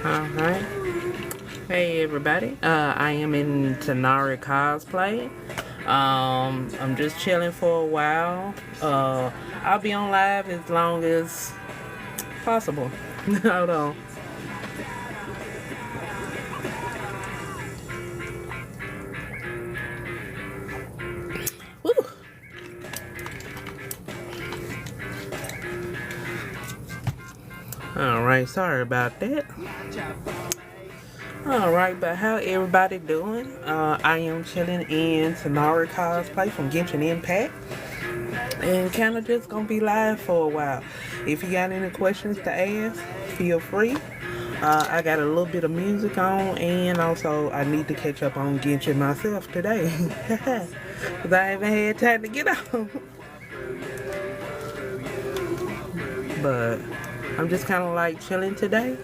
Alright. Hey everybody. I am in Tighnari cosplay. I'm just chilling for a while. I'll be on live as long as possible. Hold on. Woo. Alright, sorry about that. Alright, but how everybody doing? I am chilling in Tighnari cosplay from Genshin Impact. And kinda just gonna be live for a while. If you got any questions to ask, feel free. I got a little bit of music on, and also I need to catch up on Genshin myself today. Cause I haven't had time to get on. But I'm just kinda like chilling today.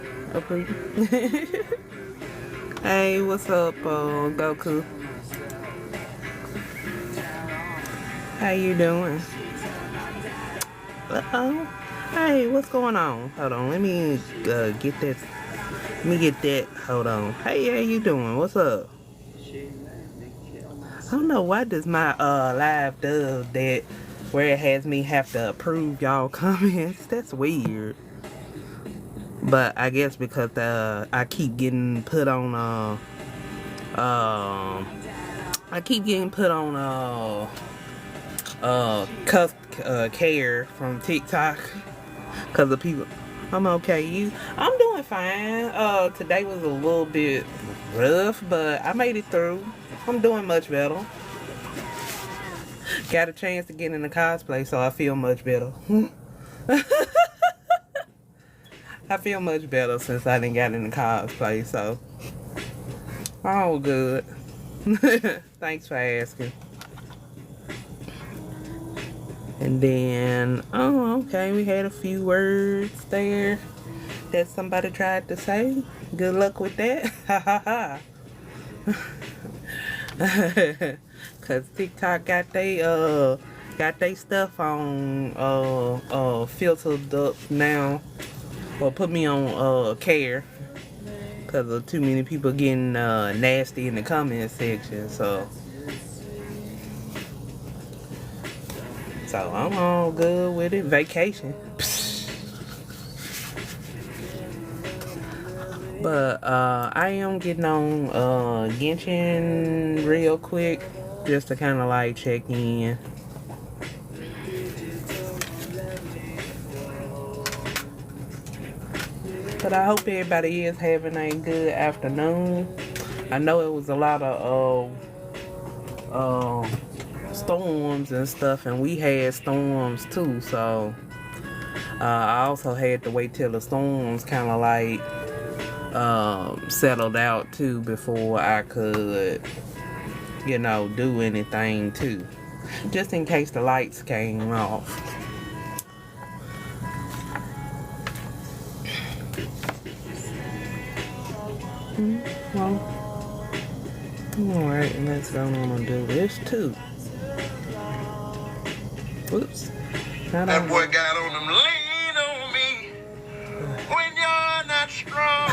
Hey, what's up, Goku? How you doing? Uh-oh. Hey, what's going on? Hold on, let me get that. Let me get that. Hold on. Hey, how you doing? What's up? I don't know why does my live does that where it has me have to approve y'all comments. That's weird. But I guess because I keep getting put on I keep getting put on care from TikTok because of people. I'm okay. I'm doing fine. Today was a little bit rough, but I made it through. I'm doing much better. Got a chance to get in the cosplay, so I feel much better. I feel much better since I didn't got in the cosplay, so all good. Thanks for asking. And then, oh, okay, we had a few words there that somebody tried to say. Good luck with that. Ha ha ha. Cause TikTok got they stuff on filtered up now. Well, put me on care because of too many people getting nasty in the comment section. So I'm all good with it. Vacation. But I am getting on Genshin real quick just to kind of like check in. But I hope everybody is having a good afternoon. I know it was a lot of storms and stuff, and we had storms too, so I also had to wait till the storms kind of like settled out too before I could, do anything too, just in case the lights came off. Well, alright, and let's go on and do this too. Oops. That boy got on them, lean on me when you're not strong.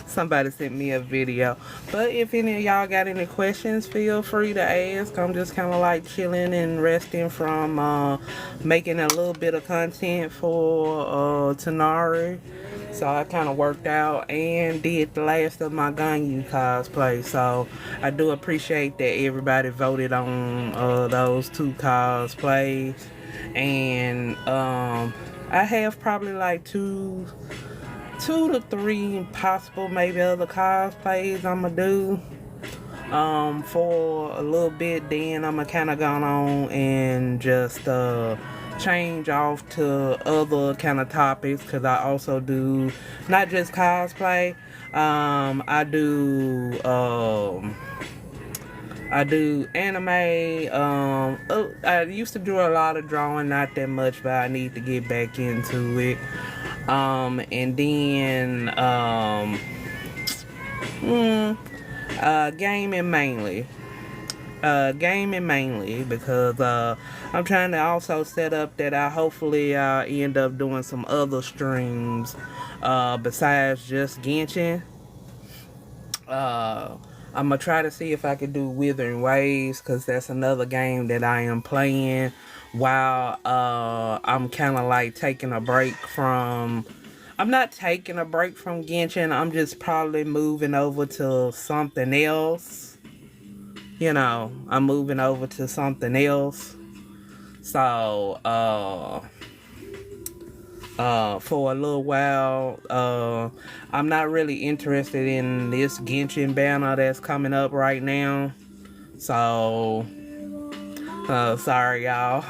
Somebody sent me a video. But if any of y'all got any questions, feel free to ask. I'm just kind of like chilling and resting from making a little bit of content for Tighnari. So I kind of worked out and did the last of my Ganyu cosplay. So I do appreciate that everybody voted on those two cosplays. And I have probably like two to three possible maybe other cosplays I'ma do for a little bit. Then I'ma kind of go on and just change off to other kind of topics, because I also do not just cosplay. I do anime. I used to do a lot of drawing, not that much, but I need to get back into it. And then gaming mainly. Gaming mainly because I'm trying to also set up that I hopefully end up doing some other streams besides just Genshin. Uh, I'm gonna try to see if I can do Withering Waves because that's another game that I am playing while I'm kind of like taking a break from. I'm not taking a break from Genshin. I'm just probably moving over to something else. I'm moving over to something else. So, for a little while, I'm not really interested in this Genshin banner that's coming up right now. So, sorry, y'all.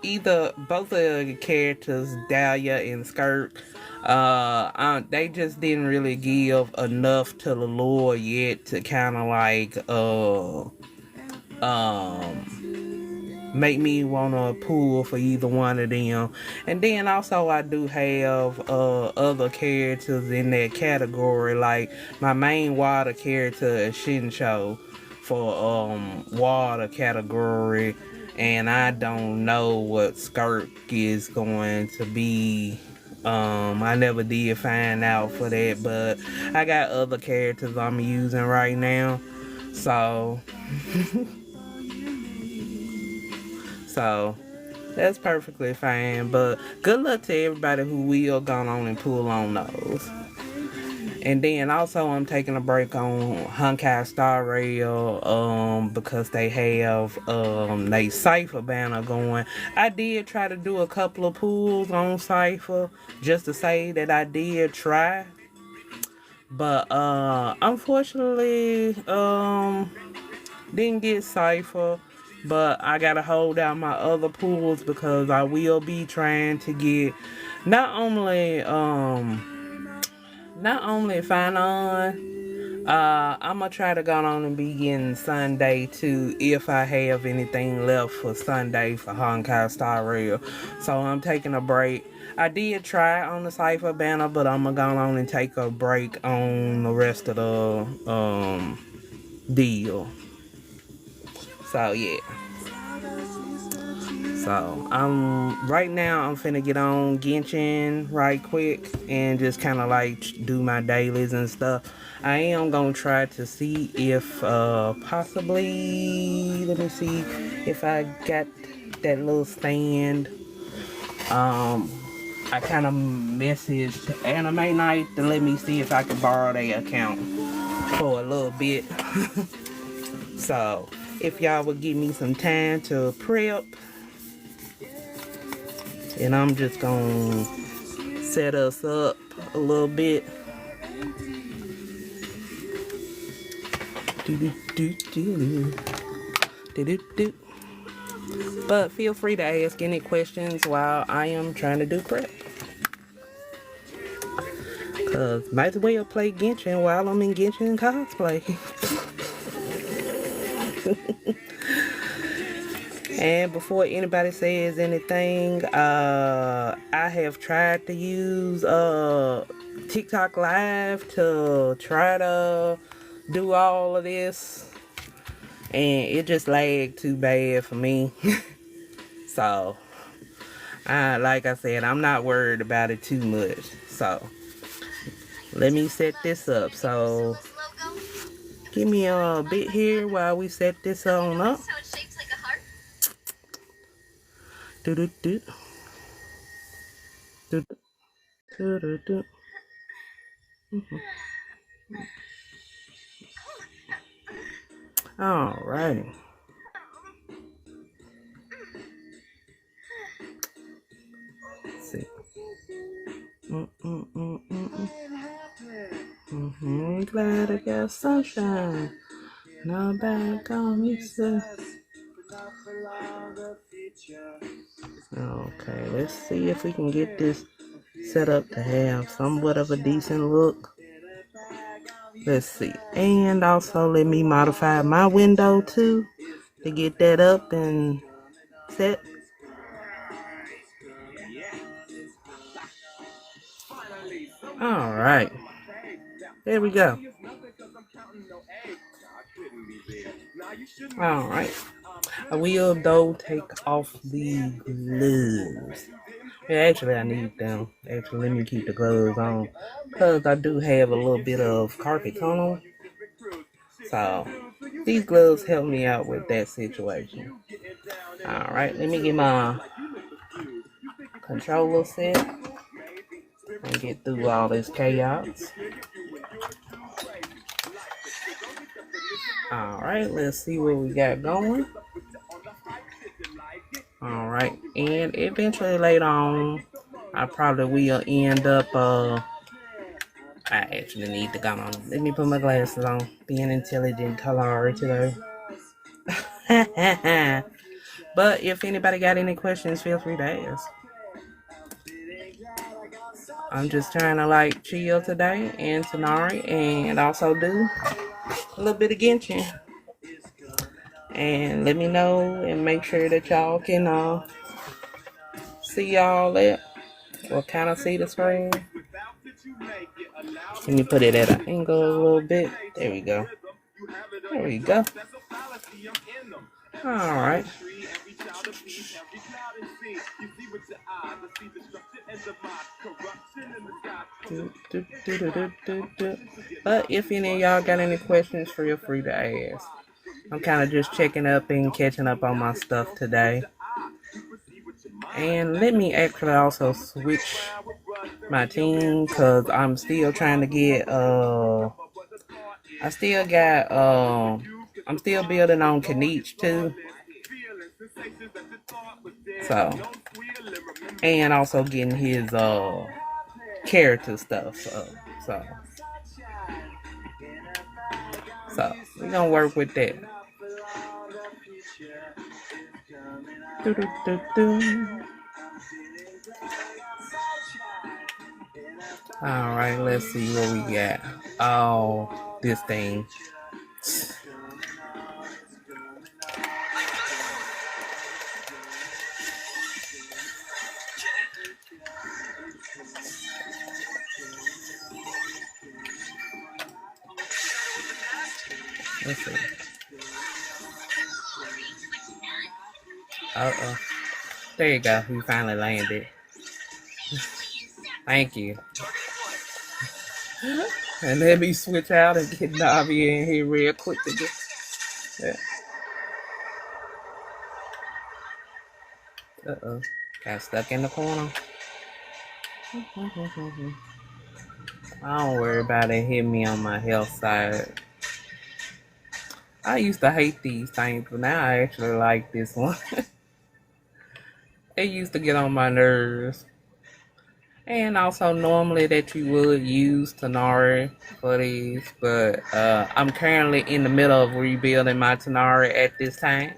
Either both of the characters, Dahlia and Skirt, they just didn't really give enough to the lore yet to kind of like, make me want to pull for either one of them. And then also I do have other characters in that category. Like my main water character is Shinsho for water category, and I don't know what Skirt is going to be. I never did find out for that, but I got other characters I'm using right now. So So that's perfectly fine. But good luck to everybody who will go on and pull on those. And then also I'm taking a break on Honkai Star Rail because they have they Cypher banner going. I did try to do a couple of pulls on Cypher just to say that I did try. But unfortunately didn't get Cypher, but I gotta hold out my other pools because I will be trying to get not only Fanon. I'm gonna try to go on and be getting Sunday too if I have anything left for Sunday for Honkai Star Rail. So I'm taking a break. I did try on the Cypher banner, but I'm gonna go on and take a break on the rest of the deal. So yeah. So right now I'm finna get on Genshin right quick and just kind of like do my dailies and stuff. I am gonna try to see if possibly, let me see if I got that little stand. I kind of messaged Anime Night to let me see if I could borrow their account for a little bit. So if y'all would give me some time to prep, and I'm just gonna set us up a little bit. But feel free to ask any questions while I am trying to do prep. Cause might as well play Genshin while I'm in Genshin cosplay. And before anybody says anything, I have tried to use TikTok Live to try to do all of this, and it just lagged too bad for me. So, like I said, I'm not worried about it too much. So, let me set this up. So, give me a bit here while we set this on up. Do do do. Do do do do. All right. Let's see. Glad I got sunshine. No bad on me, sir. Okay, let's see if we can get this set up to have somewhat of a decent look. Let's see. And also let me modify my window too to get that up and set. All right. There we go. All right. I will though take off the gloves. Yeah, actually, I need them. Actually, let me keep the gloves on because I do have a little bit of carpet tunnel. So these gloves help me out with that situation. All right, let me get my controller set and get through all this chaos. All right, let's see what we got going. All right, and eventually later on, I probably will end up. I actually need to come on. Let me put my glasses on. Being intelligent Tighnari today. But if anybody got any questions, feel free to ask. I'm just trying to like chill today and Tighnari and also do a little bit of Genshin. And let me know and make sure that y'all can see all that or kind of see the screen. Let me put it at an angle a little bit. There we go. There we go. All right. But if any of y'all got any questions, feel free to ask. I'm kind of just checking up and catching up on my stuff today. And let me actually also switch my team because I'm still trying to get I'm still building on Kanich too. So, and also getting his character stuff. So we're gonna work with that. All right, let's see what we got. Oh, this thing. Let's see. Uh-oh. There you go. We finally landed. Thank you. And let me switch out and get Navi in here real quick to get. Yeah. Uh-oh. Got stuck in the corner. I don't worry about it. Hit me on my health side. I used to hate these things, but now I actually like this one. It used to get on my nerves. And also normally that you would use Tighnari for these, but I'm currently in the middle of rebuilding my Tighnari at this time.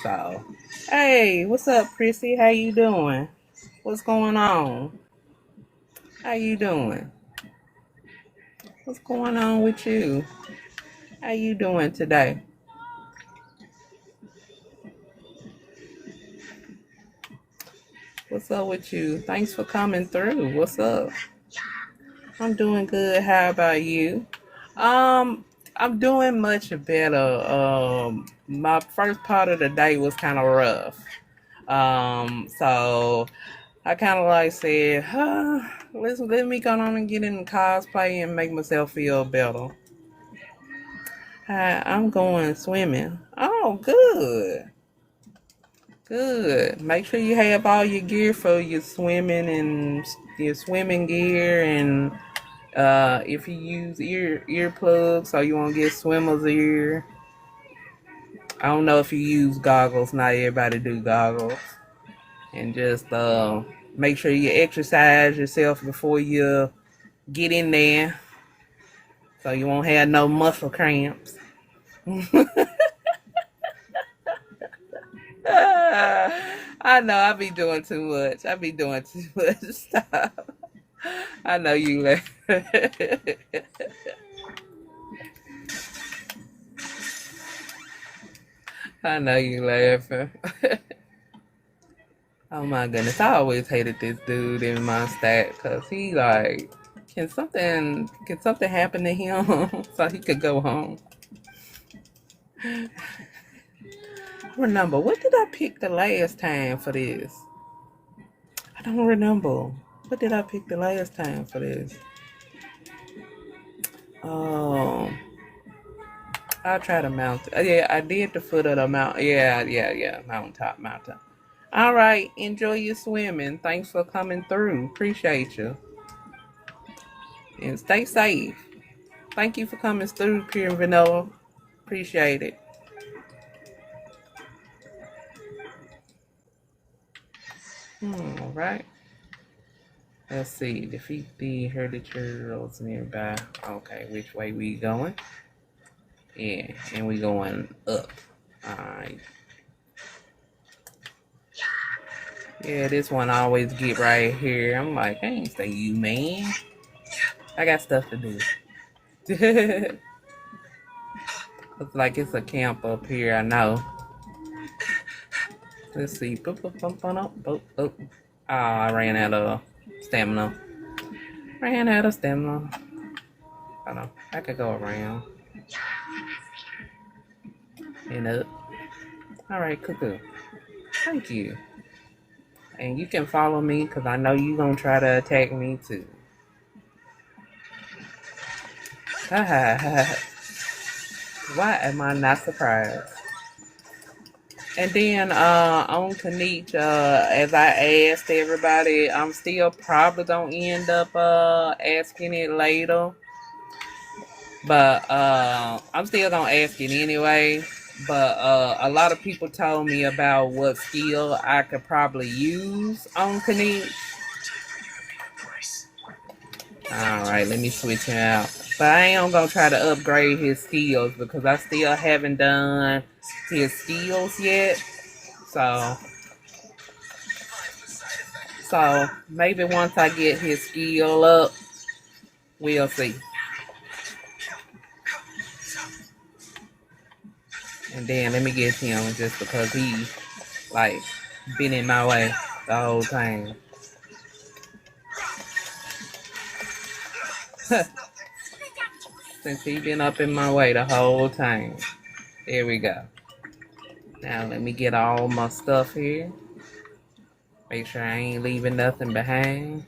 So, hey, what's up, Prissy? How you doing? What's going on? How you doing? What's going on with you? How you doing today? What's up with you? Thanks for coming through. What's up? I'm doing good. How about you? I'm doing much better. My first part of the day was kind of rough. So I kind of like said, let me go on and get in cosplay and make myself feel better. Hi, I'm going swimming. Oh, good. Good. Make sure you have all your gear for your swimming and your swimming gear, and if you use earplugs so you won't get swimmer's ear. I don't know if you use goggles. Not everybody do goggles. And just make sure you exercise yourself before you get in there, so you won't have no muscle cramps. I know I be doing too much. I be doing too much stuff. I know you laugh. I know you laughing. Oh my goodness, I always hated this dude in my stat because he like Can something happen to him so he could go home? Remember, what did I pick the last time for this? I don't remember. What did I pick the last time for this? Oh, I'll try the mountain. Yeah, I did the foot of the mountain. Yeah. Mountain. All right. Enjoy your swimming. Thanks for coming through. Appreciate you. And stay safe. Thank you for coming through, Pure Vanilla. Appreciate it. All right. Let's see. Defeat the herded turtles nearby. Okay, which way we going? Yeah, and we going up. Alright. Yeah, this one I always get right here. I'm like, I ain't say you, man. I got stuff to do. Looks like it's a camp up here, I know. Let's see. Oh, I ran out of stamina. Hold on. I could go around. And up. Alright, cuckoo. Thank you. And you can follow me because I know you're going to try to attack me too. Why am I not surprised? And then on Kanich, as I asked everybody, I'm still probably going to end up asking it later. But I'm still going to ask it anyway. But a lot of people told me about what skill I could probably use on Kanich. Alright, let me switch him out. But I ain't gonna try to upgrade his skills because I still haven't done his skills yet. So maybe once I get his skill up, we'll see. And then let me get him just because he like been in my way the whole time. Since he been up in my way the whole time. There we go. Now let me get all my stuff here. Make sure I ain't leaving nothing behind.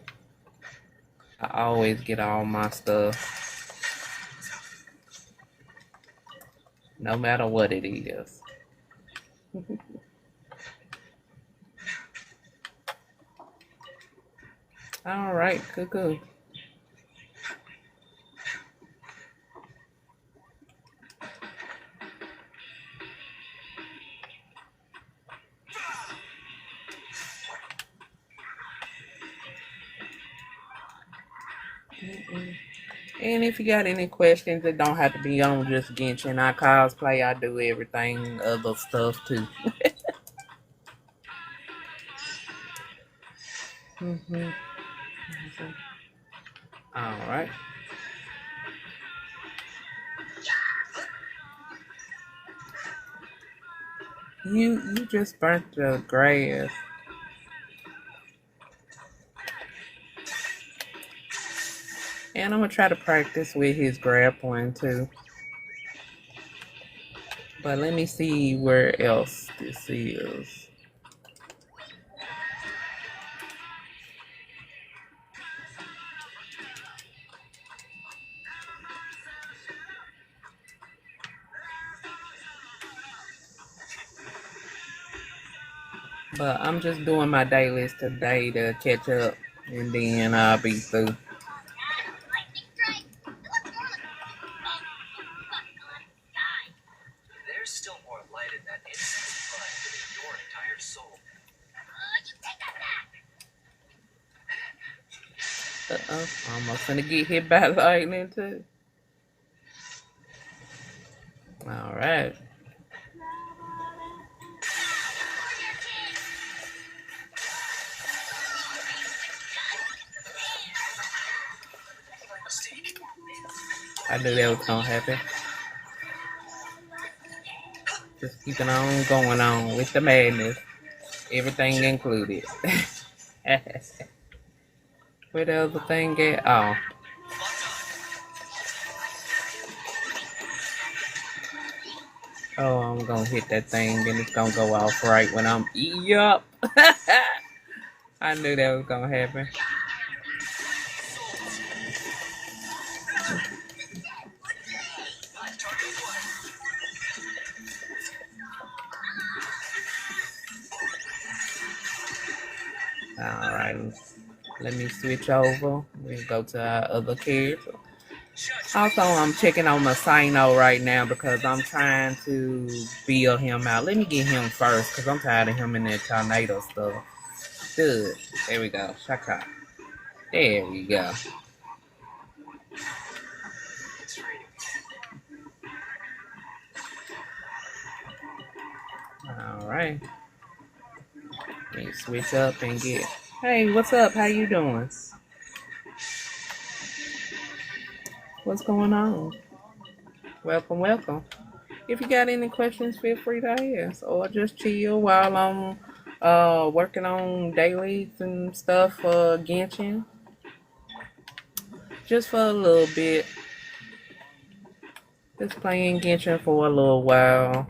I always get all my stuff. No matter what it is. Alright, cuckoo. And if you got any questions, it don't have to be on just Genshin. I cosplay, I do everything, other stuff too. Alright. You just burnt the grass. And I'm gonna try to practice with his grappling too. But let me see where else this is. But I'm just doing my dailies today to catch up, and then I'll be through. There's still more light in that insect's mind than in your entire soul. Almost gonna get hit by lightning too. Alright. I knew that was gonna happen. Just keeping on going on with the madness. Everything included. Where the other thing at? Oh. Oh, I'm gonna hit that thing and it's gonna go off right when I'm yup. I knew that was gonna happen. Alright, let me switch over. We'll go to our other character. Also, I'm checking on Masino right now because I'm trying to build him out. Let me get him first because I'm tired of him in that tornado stuff. Good. There we go. Shaka. There we go. Alright. Let me switch up and get... Hey, what's up? How you doing? What's going on? Welcome, welcome. If you got any questions, feel free to ask, or just chill while I'm working on dailies and stuff for Genshin. Just for a little bit. Just playing Genshin for a little while.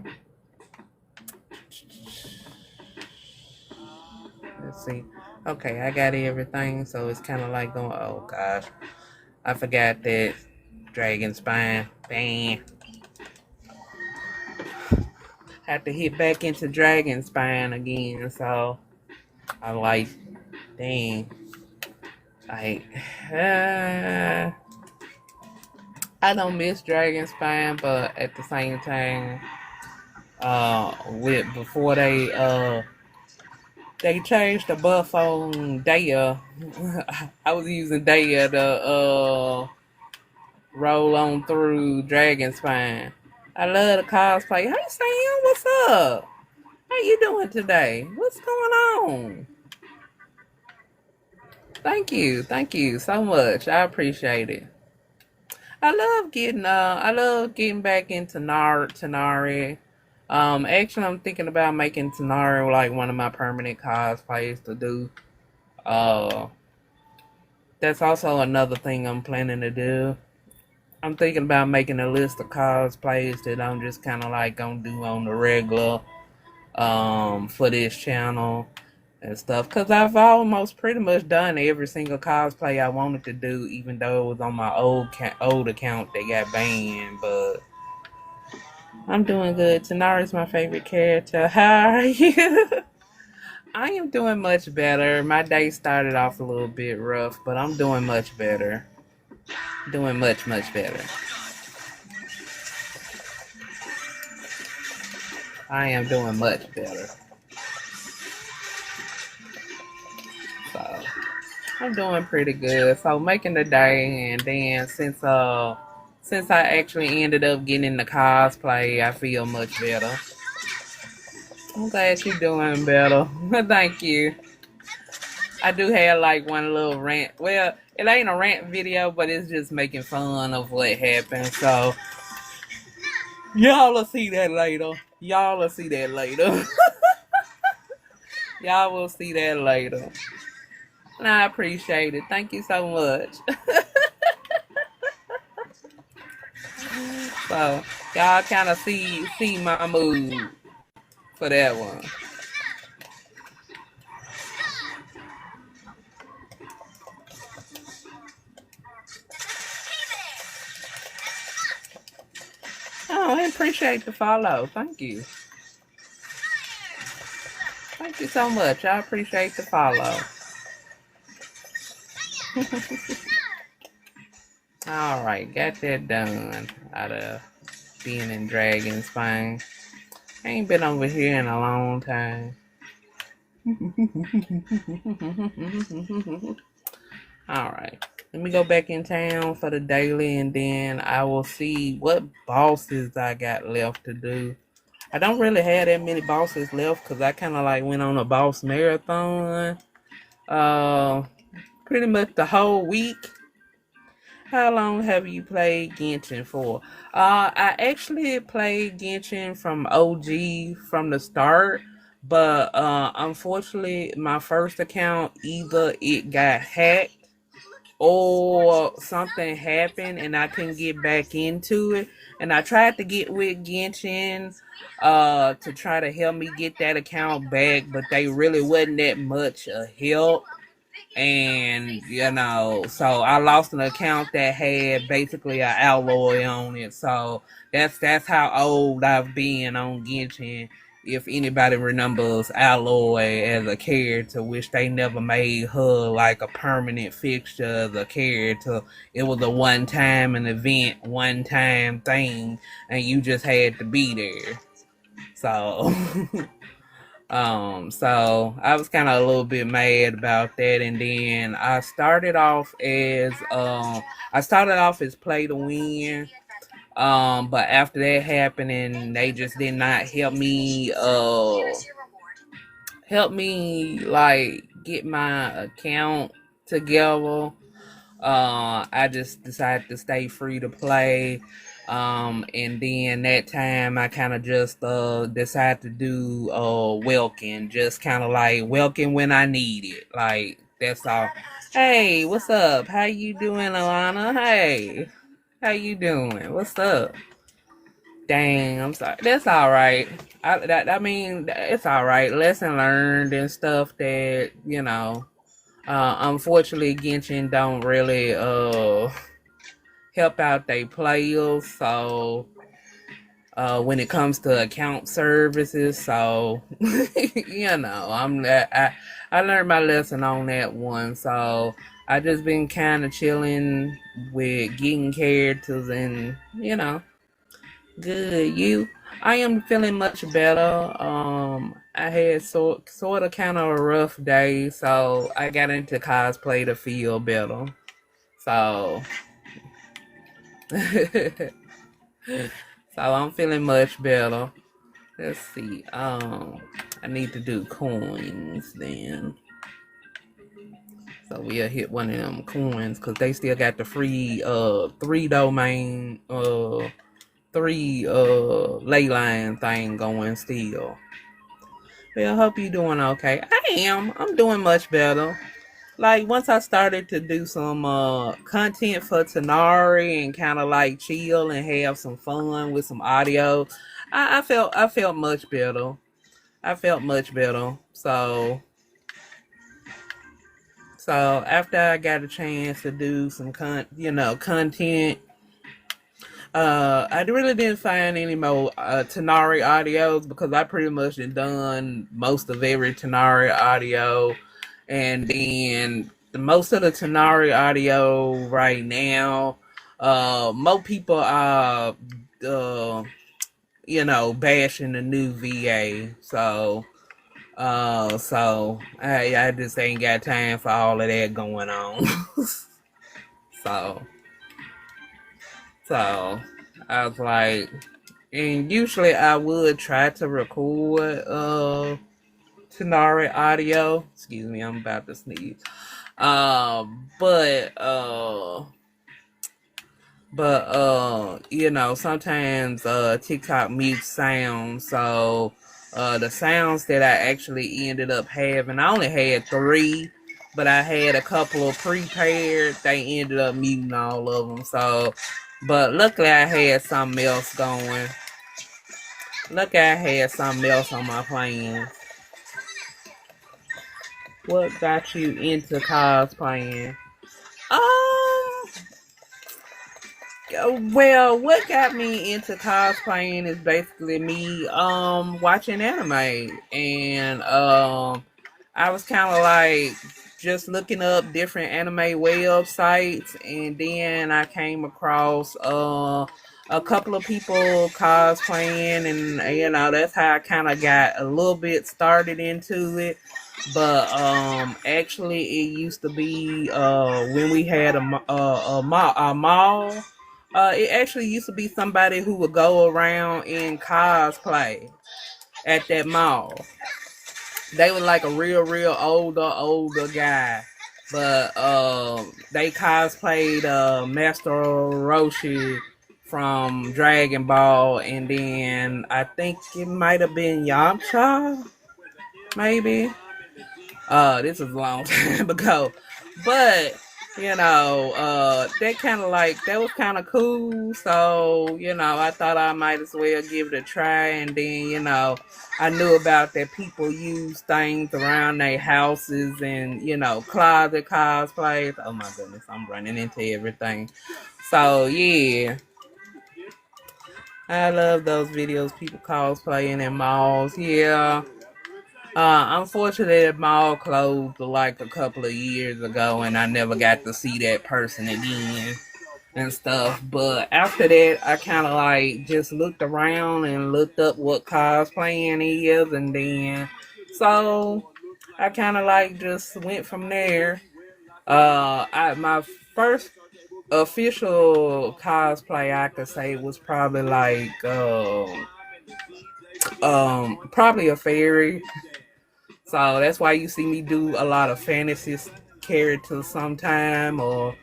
Let's see. Okay, I got everything, so it's kind of like going, oh gosh. I forgot that Dragon Spine. Bang. Have to hit back into Dragon Spine again, so I like, dang. Like, I don't miss Dragon Spine, but at the same time, before they changed the buff on Daya, I was using Daya to roll on through Dragon Spine. I love the cosplay. Hey Sam, what's up? How you doing today? What's going on? Thank you so much. I appreciate it. I love getting back into Tighnari. Actually, I'm thinking about making Tighnari like one of my permanent cosplays to do. Uh, that's also another thing I'm planning to do. I'm thinking about making a list of cosplays that I'm just kind of like gonna do on the regular, for this channel and stuff. Cause I've almost pretty much done every single cosplay I wanted to do, even though it was on my old account that got banned. But I'm doing good. Tighnari's my favorite character. How are you? I am doing much better. My day started off a little bit rough, but I'm doing much better. Doing much better. I am doing much better. So I'm doing pretty good. So making the day, and then since I actually ended up getting the cosplay, I feel much better. I'm glad you're doing better. Thank you. I do have like one little rant. Well, it ain't a rant video, but it's just making fun of what happened. So y'all will see that later. Y'all will see that later. Y'all will see that later. And I appreciate it. Thank you so much. So y'all kind of see my mood for that one. Oh, I appreciate the follow. Thank you. Thank you so much. I appreciate the follow. Alright, got that done out of being in Dragon Spine. I ain't been over here in a long time. Alright, let me go back in town for the daily, and then I will see what bosses I got left to do. I don't really have that many bosses left because I kind of like went on a boss marathon pretty much the whole week. How long have you played Genshin for? I actually played Genshin from OG from the start, but unfortunately, my first account either it got hacked or something happened and I couldn't get back into it. And I tried to get with Genshin to try to help me get that account back, but they really wasn't that much a help. And so I lost an account that had basically an alloy on it. So that's how old I've been on Genshin. If anybody remembers Alloy as a character, which they never made her like a permanent fixture as a character. It was a one-time an event, one-time thing, and you just had to be there. So so I was kind of a little bit mad about that, and then I started off as play to win. But after that happened, and they just did not help me like get my account together. I just decided to stay free to play. And then that time I kind of just decided to do welcome, just kind of like welcome when I need it. Like that's all. Hey, what's up? How you doing, Alana? Hey, how you doing? What's up? Dang, I'm sorry. That's all right. I mean, it's all right. Lesson learned and stuff that unfortunately, Genshin don't really help out they players. So when it comes to account services, so I learned my lesson on that one. So I just been kind of chilling with getting characters and good. I am feeling much better. I had sort of kind of a rough day, so I got into cosplay to feel better. So, so I'm feeling much better. Let's see. I need to do coins then. So we'll hit one of them coins because they still got the free three domain three ley line thing going still. Well, I hope you're doing okay. I'm doing much better. Like once I started to do some content for Tighnari and kind of like chill and have some fun with some audio, I felt much better. I felt much better. So after I got a chance to do some content, I really didn't find any more Tighnari audios because I pretty much done most of every Tighnari audio, and then most of the Tighnari audio right now, more people are, bashing the new VA. So I just ain't got time for all of that going on. so. So I was like, and usually I would try to record Tighnari audio. Excuse me, I'm about to sneeze. But sometimes TikTok mutes sounds. So the sounds that I actually ended up having, I only had 3, but I had a couple of prepared. They ended up muting all of them. So, but luckily I had something else going. Luckily I had something else on my plans. What got you into cosplaying? Well, what got me into cosplaying is basically me watching anime, and I was kind of like just looking up different anime websites, and then I came across a couple of people cosplaying, and that's how I kind of got a little bit started into it. But actually, it used to be when we had a mall. It actually used to be somebody who would go around in cosplay at that mall. They were like a real older guy, but they cosplayed Master Roshi from Dragon Ball, and then I think it might have been Yamcha, maybe. This was a long time ago, but that kind of like, that was kind of cool. So, I thought I might as well give it a try. And then, I knew about that people use things around their houses and, closet cosplays. Oh my goodness, I'm running into everything. So, yeah, I love those videos, people cosplaying in malls. Yeah. Unfortunately, the mall closed like a couple of years ago, and I never got to see that person again and stuff. But after that, I kind of like just looked around and looked up what cosplaying is, and then so I kind of like just went from there. My first official cosplay I could say was probably like probably a fairy. So that's why you see me do a lot of fantasy characters sometime, or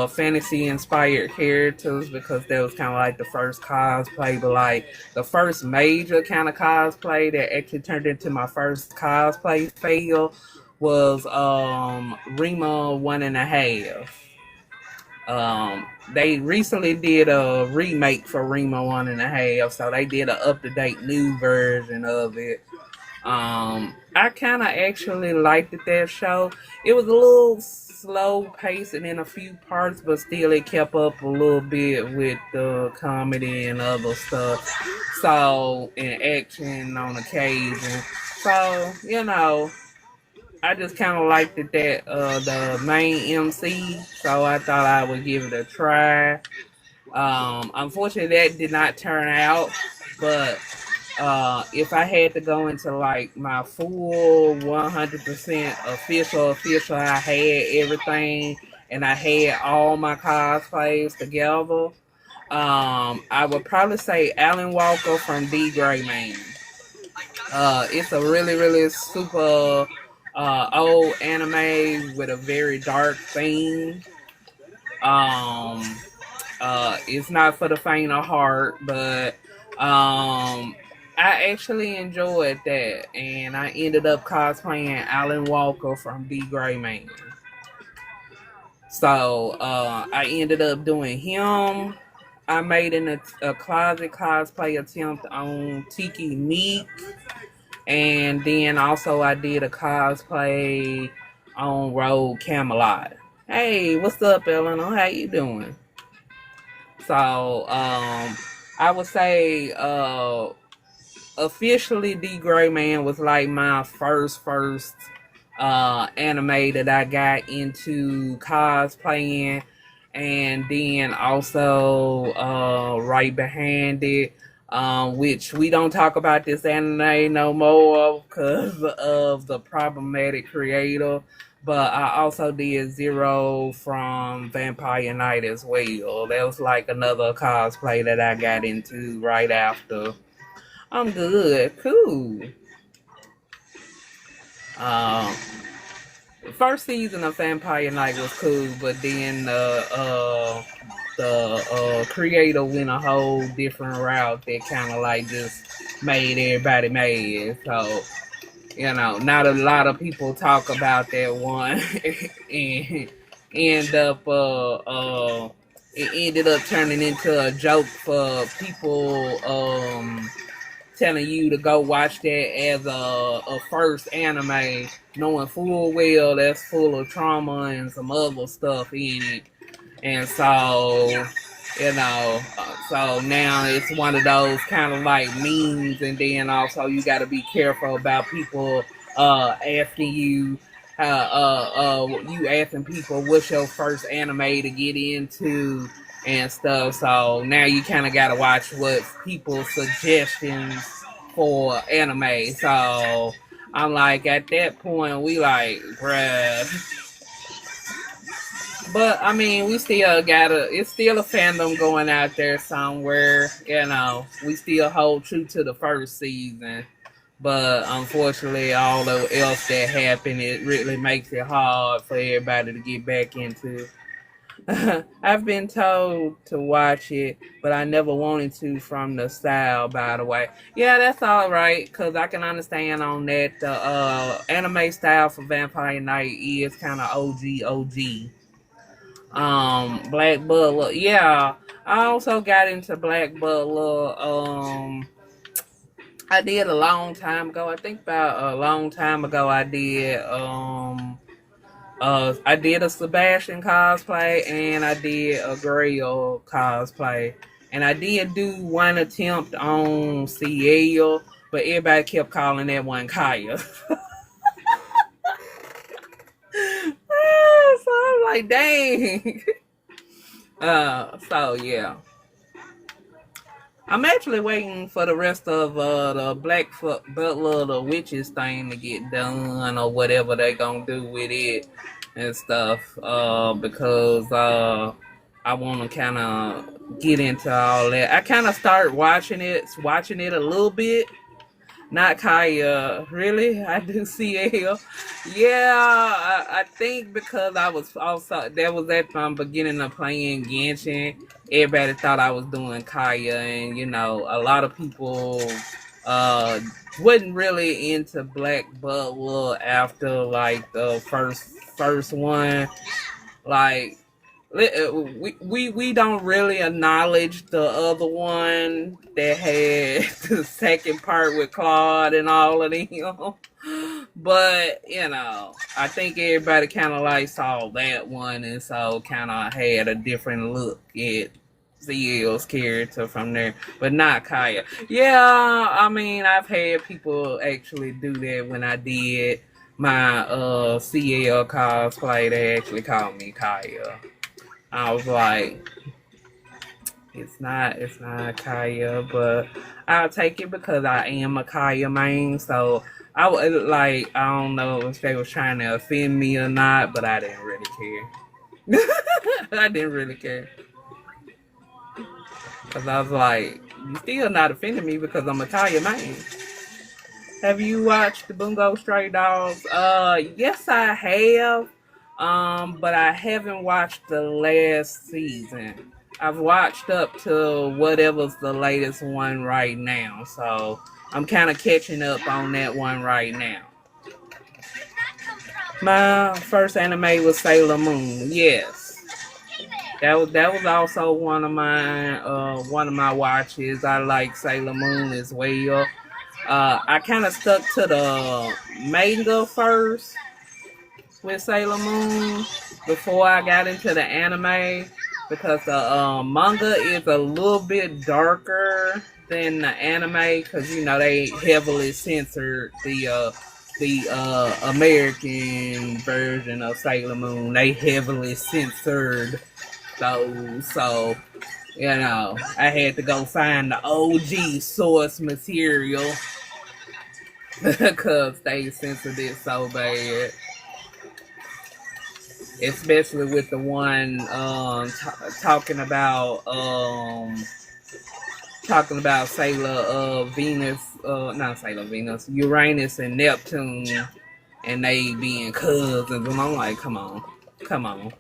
fantasy inspired characters, because that was kind of like the first cosplay. But like the first major kind of cosplay that actually turned into my first cosplay fail was Rima 1.5. They recently did a remake for Rima 1.5, so they did an up to date new version of it. I kind of actually liked that show. It was a little slow paced in a few parts, but still it kept up a little bit with the comedy and other stuff. So, and action on occasion. So, I just kind of liked the main MC. So I thought I would give it a try. Unfortunately, that did not turn out, but if I had to go into like my full 100% official, I had everything and I had all my cosplays together. I would probably say Alan Walker from D Gray Man. It's a really, really super old anime with a very dark theme. Um, it's not for the faint of heart, but I actually enjoyed that, and I ended up cosplaying Alan Walker from D Gray Man. So I ended up doing him. I made a closet cosplay attempt on Tiki Meek, and then also I did a cosplay on Road Camelot. Hey, what's up, Eleanor? How you doing? So I would say officially D Gray Man was like my first anime that I got into cosplaying, and then also right behind it, which we don't talk about this anime no more because of the problematic creator. But I also did Zero from Vampire Night as well. That was like another cosplay that I got into right after. I'm good. Cool. Um, First season of Vampire Night was cool, but then the creator went a whole different route that kind of like just made everybody mad. So not a lot of people talk about that one, and end up it ended up turning into a joke for people. Telling you to go watch that as a first anime, knowing full well that's full of trauma and some other stuff in it. And so, so now it's one of those kind of like memes, and then also you got to be careful about people asking you. You asking people what's your first anime to get into and stuff. So now you kind of got to watch what people's suggestions for anime. So I'm like, at that point, we like, bruh. But I mean, we still it's still a fandom going out there somewhere. We still hold true to the first season. But unfortunately, all the else that happened, it really makes it hard for everybody to get back into. I've been told to watch it, but I never wanted to from the style, by the way. Yeah, that's all right, because I can understand on that. The anime style for Vampire Night is kind of OG. Black Butler. Yeah, I also got into Black Butler. I did a long time ago. I think about a long time ago I did a Sebastian cosplay and I did a Grail cosplay. And I did do one attempt on CL, but everybody kept calling that one Kaya. So I'm like, dang. So yeah. I'm actually waiting for the rest of the Black Butler, the witches thing to get done or whatever they gonna do with it and stuff. Because I want to kind of get into all that. I kind of start watching it a little bit. Not Kaya, really. I do CL. Yeah, I think because I was also that was at my beginning of playing Genshin. Everybody thought I was doing Kaya, and you know, a lot of people uh wasn't really into Black Butler after like the first one. Like we don't really acknowledge the other one that had the second part with Claude and all of them. But you know, I think everybody kind of like saw that one, and so kind of had a different look at CL's character from there, but not Kaya. Yeah, I mean, I've had people actually do that when I did my CL cosplay. They actually called me Kaya. I was like, it's not Kaya, but I'll take it because I am a Kaya main. So I was like, I don't know if they was trying to offend me or not, but I didn't really care. I didn't really care because I was like, you still not offending me because I'm a Kaya main. Have you watched the Bungo Stray Dogs? Yes, I have. But I haven't watched the last season. I've watched up to whatever's the latest one right now, so I'm kind of catching up on that one right now. My first anime was Sailor Moon. Yes, that was also one of my watches. I like Sailor Moon as well. I kind of stuck to the manga first with Sailor Moon before I got into the anime because the manga is a little bit darker than the anime because you know they heavily censored the American version of Sailor Moon. They heavily censored those, so you know I had to go find the OG source material because they censored it so bad. Especially with the one talking about Sailor Venus, not Sailor Venus, Uranus and Neptune, and they being cousins, and I'm like, come on, come on,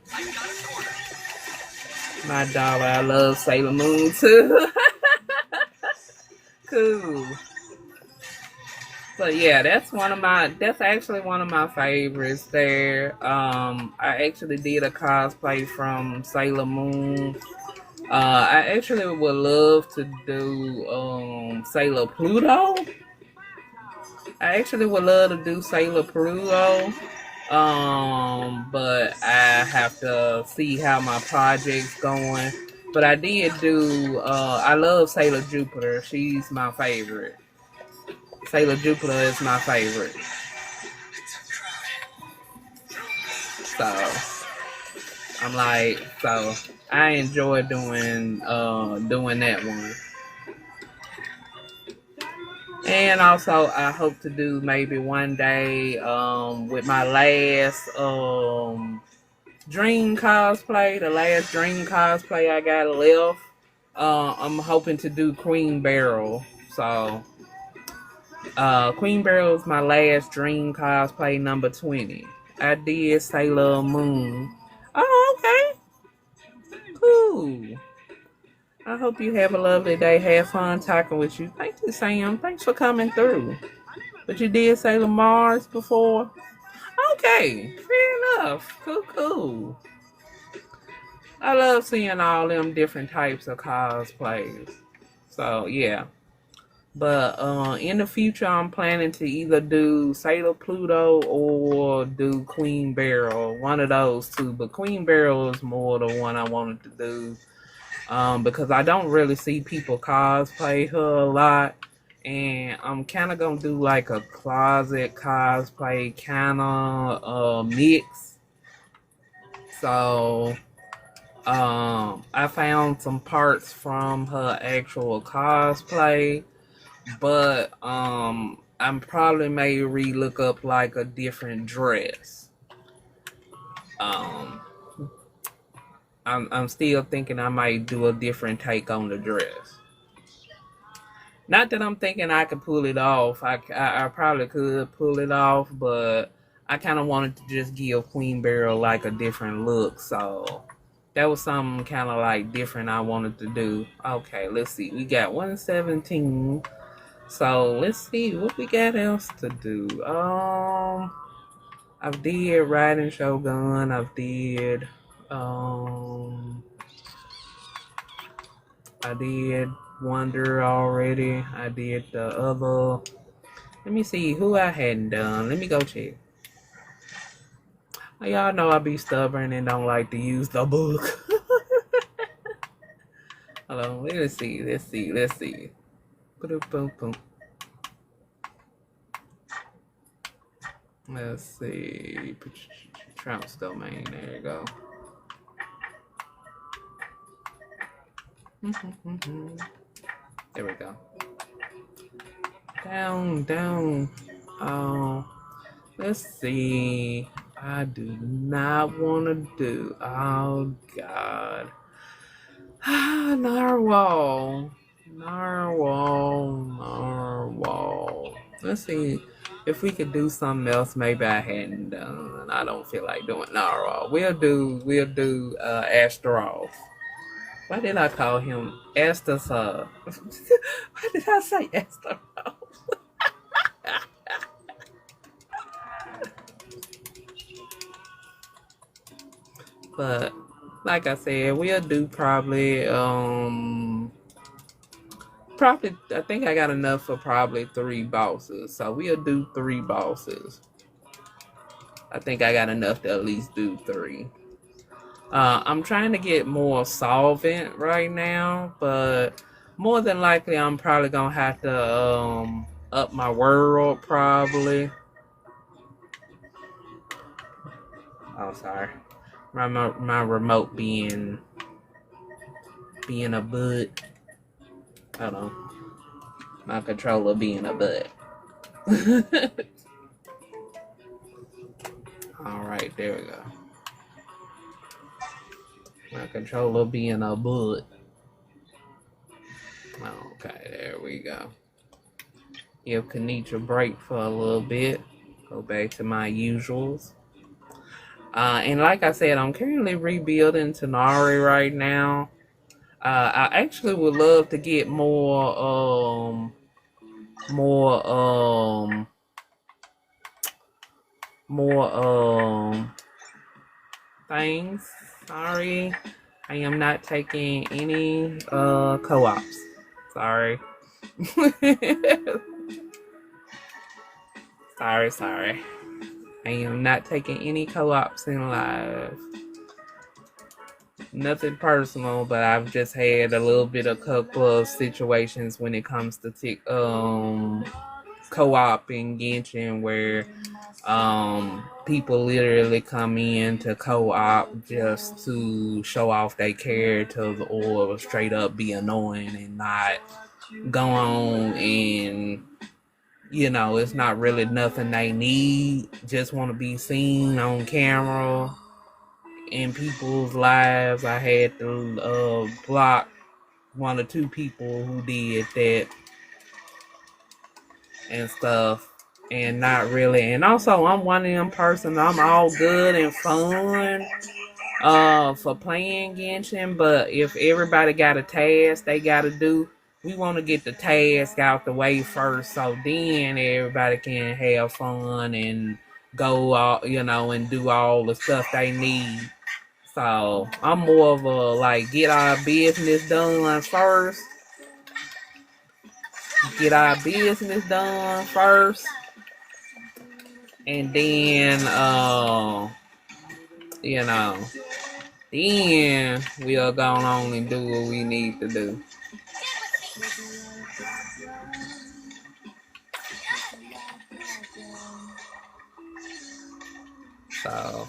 my dog, I love Sailor Moon too. Cool. But yeah, that's actually one of my favorites there. I actually did a cosplay from Sailor Moon. I actually would love to do Sailor Pluto. I actually would love to do Sailor Pluto. But I have to see how my project's going. But I did do I love Sailor Jupiter. She's my favorite. Sailor Jupiter is my favorite. So I'm like, so I enjoy doing that one. And also I hope to do maybe one day with my last dream cosplay, the last dream cosplay I got left. I'm hoping to do Queen Beryl. So Queen Beryl is my last dream cosplay, number 20. I did Sailor Moon. Oh, okay. Cool. I hope you have a lovely day. Have fun talking with you. Thank you, Sam. Thanks for coming through. But you did Sailor Mars before? Okay. Fair enough. Cool, cool. I love seeing all them different types of cosplays. So yeah. But in the future, I'm planning to either do Sailor Pluto or do Queen Beryl. One of those two. But Queen Beryl is more the one I wanted to do because I don't really see people cosplay her a lot. And I'm kind of going to do like a closet cosplay kind of mix. So I found some parts from her actual cosplay, but I'm probably may re-look up like a different dress. Um, I'm still thinking I might do a different take on the dress. Not that I'm thinking I could pull it off. I probably could pull it off, but I kind of wanted to just give Queen Beryl like a different look. So that was something kind of like different I wanted to do. Okay, let's see. We got 117. So let's see what we got else to do. I've did Riding Shogun. Um I did Wonder already. I did the other. Let me see who I hadn't done. Let me go check. Y'all know I be stubborn and don't like to use the book. Hold on. Let's see. Boom, boom, boom. Let's see. Trump's domain. There you go. There we go. Down. Let's see. I do not want to do. Oh, God. Narwhal. Let's see if we could do something else. Maybe I hadn't done. I don't feel like doing Narwhal. We'll do Astaroth. Why did I call him Estes? Why did I say Astaroth? But like I said, we'll do probably I think I got enough for probably 3 bosses. So we'll do 3 bosses. I think I got enough to at least do 3. I'm trying to get more solvent right now, but more than likely I'm probably gonna have to up my world probably. Oh, sorry. My remote being a butt. Hold on. My controller being a butt. Alright, there we go. My controller being a butt. Okay, there we go. Give Kanich a break for a little bit. Go back to my usuals. And like I said, I'm currently rebuilding Tighnari right now. I actually would love to get more things. Sorry, I am not taking any co-ops. Sorry. sorry. I am not taking any co-ops in live. Nothing personal, but I've just had a little bit of couple of situations when it comes to co-op in Genshin where people literally come in to co-op just to show off their characters or straight up be annoying and not go on and it's not really nothing they need, just want to be seen on camera in people's lives. I had to block 1 or 2 people who did that and stuff, and not really. And also, I'm one of them persons. I'm all good and fun for playing Genshin, but if everybody got a task they got to do, we want to get the task out the way first, so then everybody can have fun and go, and do all the stuff they need. So I'm more of a like get our business done first. Get our business done first. And then you know, then we'll go on and do what we need to do. So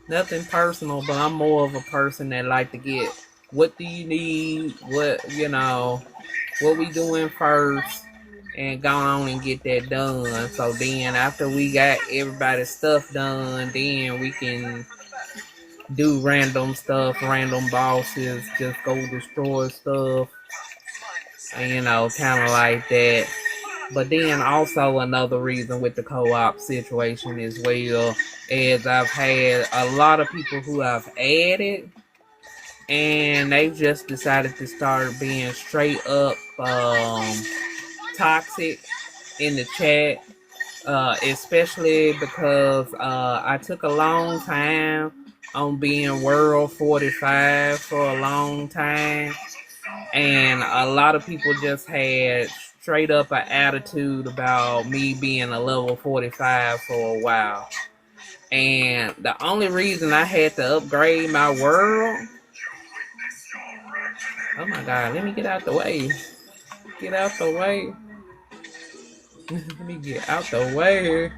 nothing personal, but I'm more of a person that like to get what do you need, what what we doing first, and go on and get that done. So then after we got everybody's stuff done, then we can do random stuff, random bosses, just go destroy stuff, and kind of like that. But then also another reason with the co-op situation as well is I've had a lot of people who I've added and they just decided to start being straight up toxic in the chat, especially because I took a long time on being World 45 for a long time, and a lot of people just had straight up an attitude about me being a level 45 for a while. And the only reason I had to upgrade my world, oh my god, let me get out the way. Get out the way. Let me get out the way.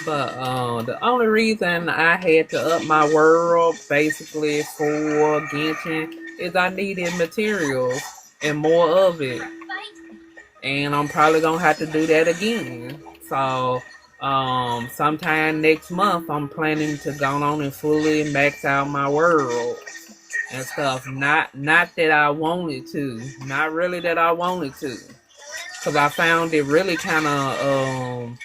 But the only reason I had to up my world basically for Genshin is I needed materials and more of it. And I'm probably gonna have to do that again. So sometime next month I'm planning to go on and fully max out my world and stuff. Not that I wanted to. Not really that I wanted to. Cause I found it really kinda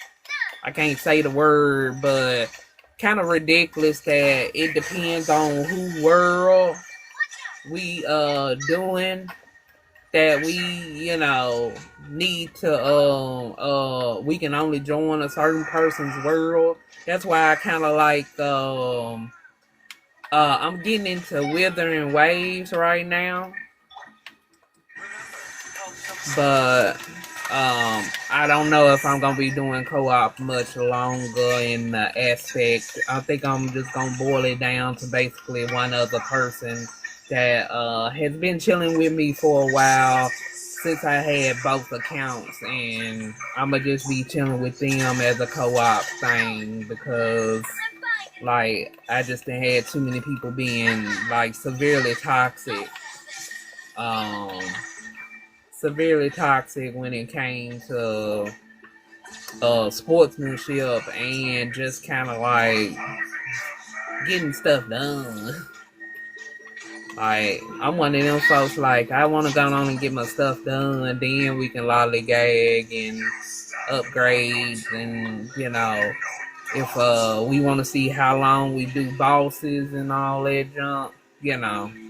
I can't say the word, but kind of ridiculous that it depends on who world we doing, that we need to we can only join a certain person's world. That's why I kind of like I'm getting into Withering Waves right now, but I don't know if I'm gonna be doing co-op much longer in the aspect. I think I'm just gonna boil it down to basically one other person that has been chilling with me for a while since I had both accounts, and I'ma just be chilling with them as a co-op thing because like I just had too many people being like severely toxic. Severely toxic when it came to sportsmanship and just kind of like getting stuff done. Like I'm one of them folks. Like I want to go on and get my stuff done, then we can lollygag and upgrade, and if we want to see how long we do bosses and all that junk,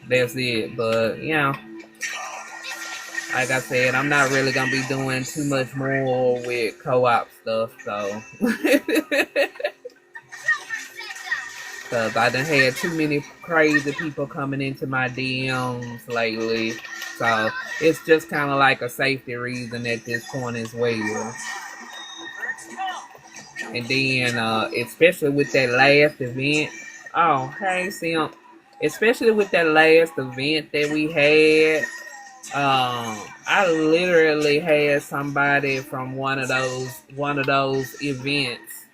that's it. But like I said, I'm not really gonna be doing too much more with co-op stuff, so because I done had too many crazy people coming into my DMs lately, so it's just kind of like a safety reason at this point as well. And then, especially with that last event, oh hey Simp, especially with that last event that we had. I literally had somebody from one of those events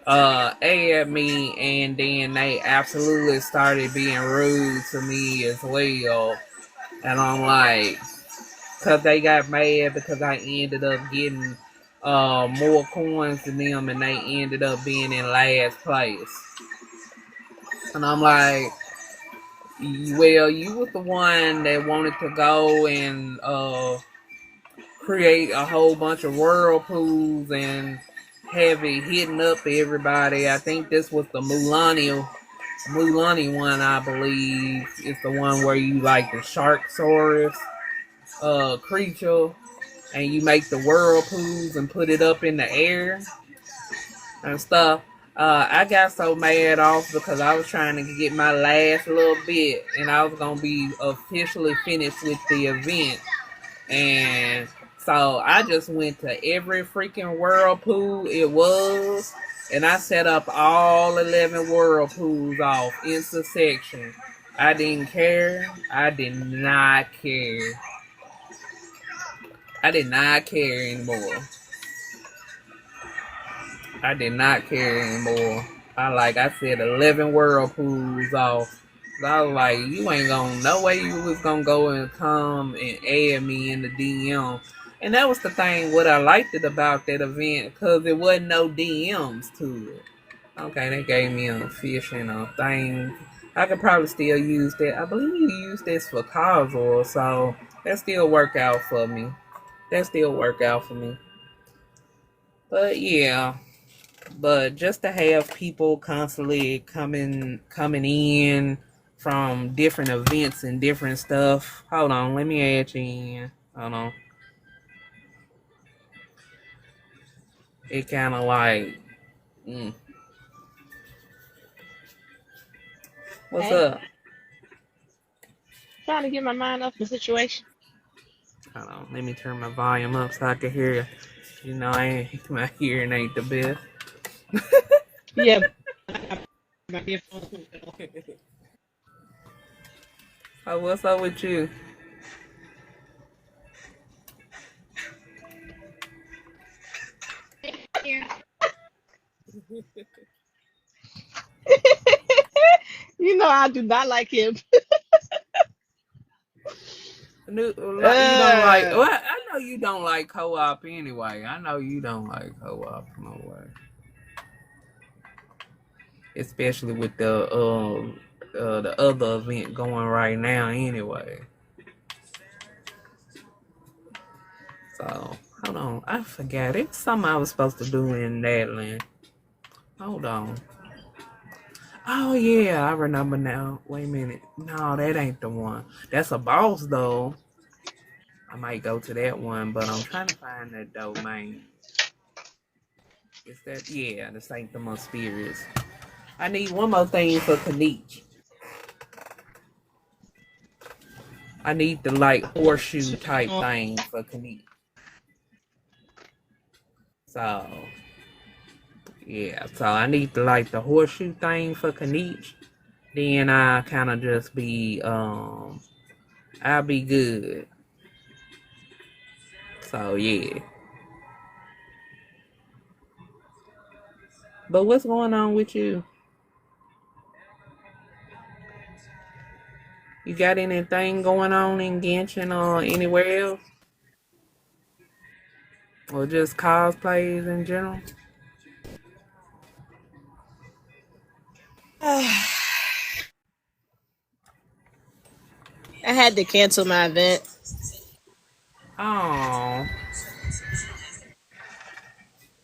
add me, and then they absolutely started being rude to me as well. And I'm like, cause they got mad because I ended up getting more coins than them, and they ended up being in last place. And I'm like, well, you was the one that wanted to go and create a whole bunch of whirlpools and have it hitting up everybody. I think this was the Mulani one, I believe. It's the one where you like the Sharksaurus creature. and you make the whirlpools and put it up in the air and stuff. I got so mad off because I was trying to get my last little bit, and I was gonna be officially finished with the event. And so I just went to every freaking whirlpool it was, and I set up all 11 whirlpools off in succession. I didn't care. I did not care. I did not care anymore. I did not care anymore. I said 11 whirlpools off. I was like, you ain't gonna, no way you was gonna go and come and add me in the DM. And that was the thing, what I liked it about that event, because there wasn't no DMs to it. Okay, they gave me a fish and a thing. I could probably still use that. I believe you use this for causal, so that still work out for me. That still work out for me. But yeah. But just to have people constantly coming in from different events and different stuff. Hold on, let me add you in. Hold on. It kind of like, what's Hey, up? trying to get my mind off the situation. Hold on, let me turn my volume up so I can hear you. You know, my hearing ain't the best. Yeah, my earphones. Oh, what's up with you? You know I do not like him. You don't like. Uh, Well, I know you don't like co-op anyway. I know you don't like co-op no way. Especially with the other event going right now anyway. So hold on, I forgot it's something I was supposed to do in Natalie. Hold on. Oh yeah, I remember now. Wait a minute. No, that ain't the one. That's a boss though. I might go to that one, but I'm trying to find that domain. Is that the Sanctum of Spirits? I need one more thing for Kanich. I need the like horseshoe type thing for Kanich. So so I need to like the horseshoe thing for Kanich. Then I kind of just be I'll be good. So yeah. But what's going on with you? You got anything going on in Genshin or anywhere else? Or just cosplays in general? I had to cancel my event. Oh.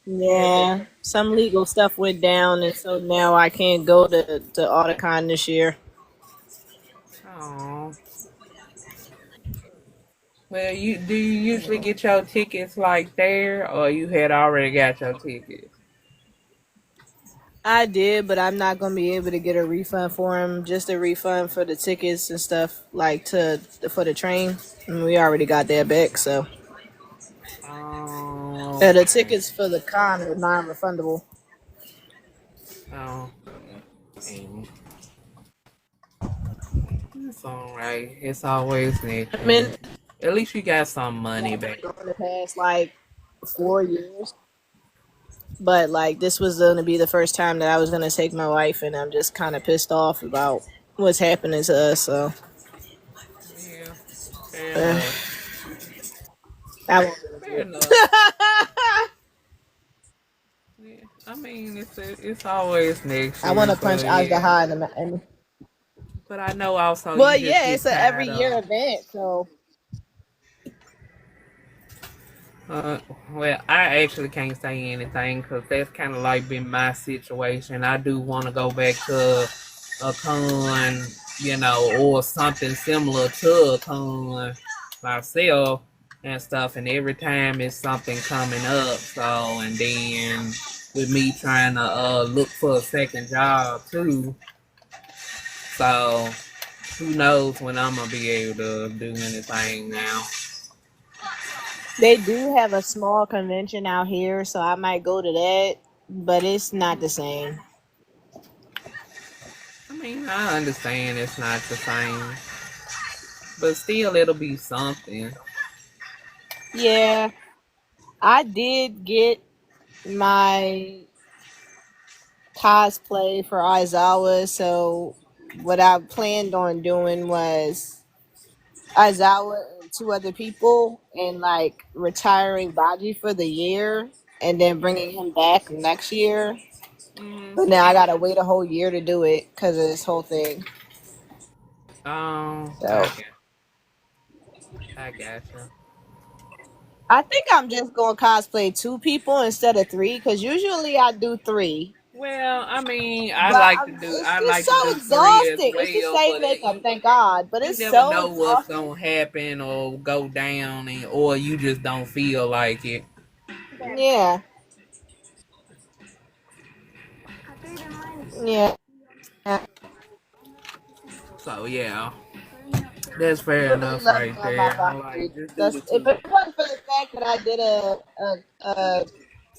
Yeah, some legal stuff went down, and so now I can't go to Autocon this year. Oh. Well, you usually get your tickets like there, or you had already got your tickets? I did, but I'm not gonna be able to get a refund for him. Just a refund for the tickets and stuff, like for the train. And we already got that back, so Oh, the okay. tickets for the con are non-refundable. Oh, okay. It's all right. It's always next I mean, year. At least you got some money I've back. been going the past like 4 years, but like this was gonna be the first time that I was gonna take my wife, and I'm just kind of pissed off about what's happening to us. So Yeah, fair uh, enough. I won't get Fair into enough. it. Yeah, I mean it's always next I want year, to punch so yeah. Ajdaha in the. But I know also you Well, just yeah, get it's a every tired year of. event, so Uh, well, I actually can't say anything because that's kind of like been my situation. I do want to go back to a con, or something similar to a con myself. and stuff, and every time it's something coming up. So, and then with me trying to look for a second job too. So who knows when I'm gonna be able to do anything now. They do have a small convention out here, so I might go to that, but it's not the same. I mean, I understand it's not the same, but still, it'll be something. Yeah, I did get my cosplay for Aizawa, so what I planned on doing was Aizawa and two other people and like retiring Baji for the year and then bringing him back next year. Mm, But now I gotta wait a whole year to do it because of this whole thing. I So got, I gotcha. I think I'm just gonna cosplay two people instead of three because usually I do three. Well, I mean, But it's I just like to so do three as exhausting. It's the well, same but makeup, thank God. But you it's never so know what's exhausting. gonna happen or go down, or you just don't feel like it. Yeah, yeah. So yeah, that's I fair really enough love right my there. I Baji. like just do That's the if two. it wasn't for the fact that I did a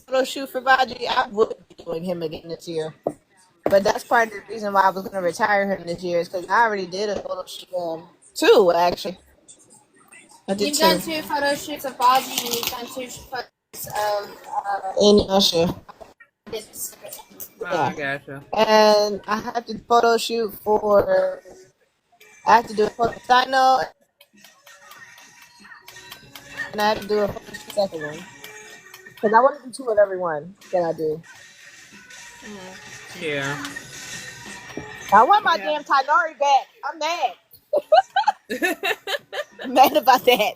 photo shoot for Baji, I would be doing him again this year. But that's part of the reason why I was going to retire him this year is because I already did a photo shoot. Two actually. I did You've done two photo shoots of Baji and you've done two photos of in Usher. I Yeah. gotcha. And I have to photo shoot for. I have to do a photo Dino, and I have to do a photo shoot second one because I want to do two of every one that I do. Yeah. I want my Yeah. damn Tighnari back. I'm mad. I'm mad about that.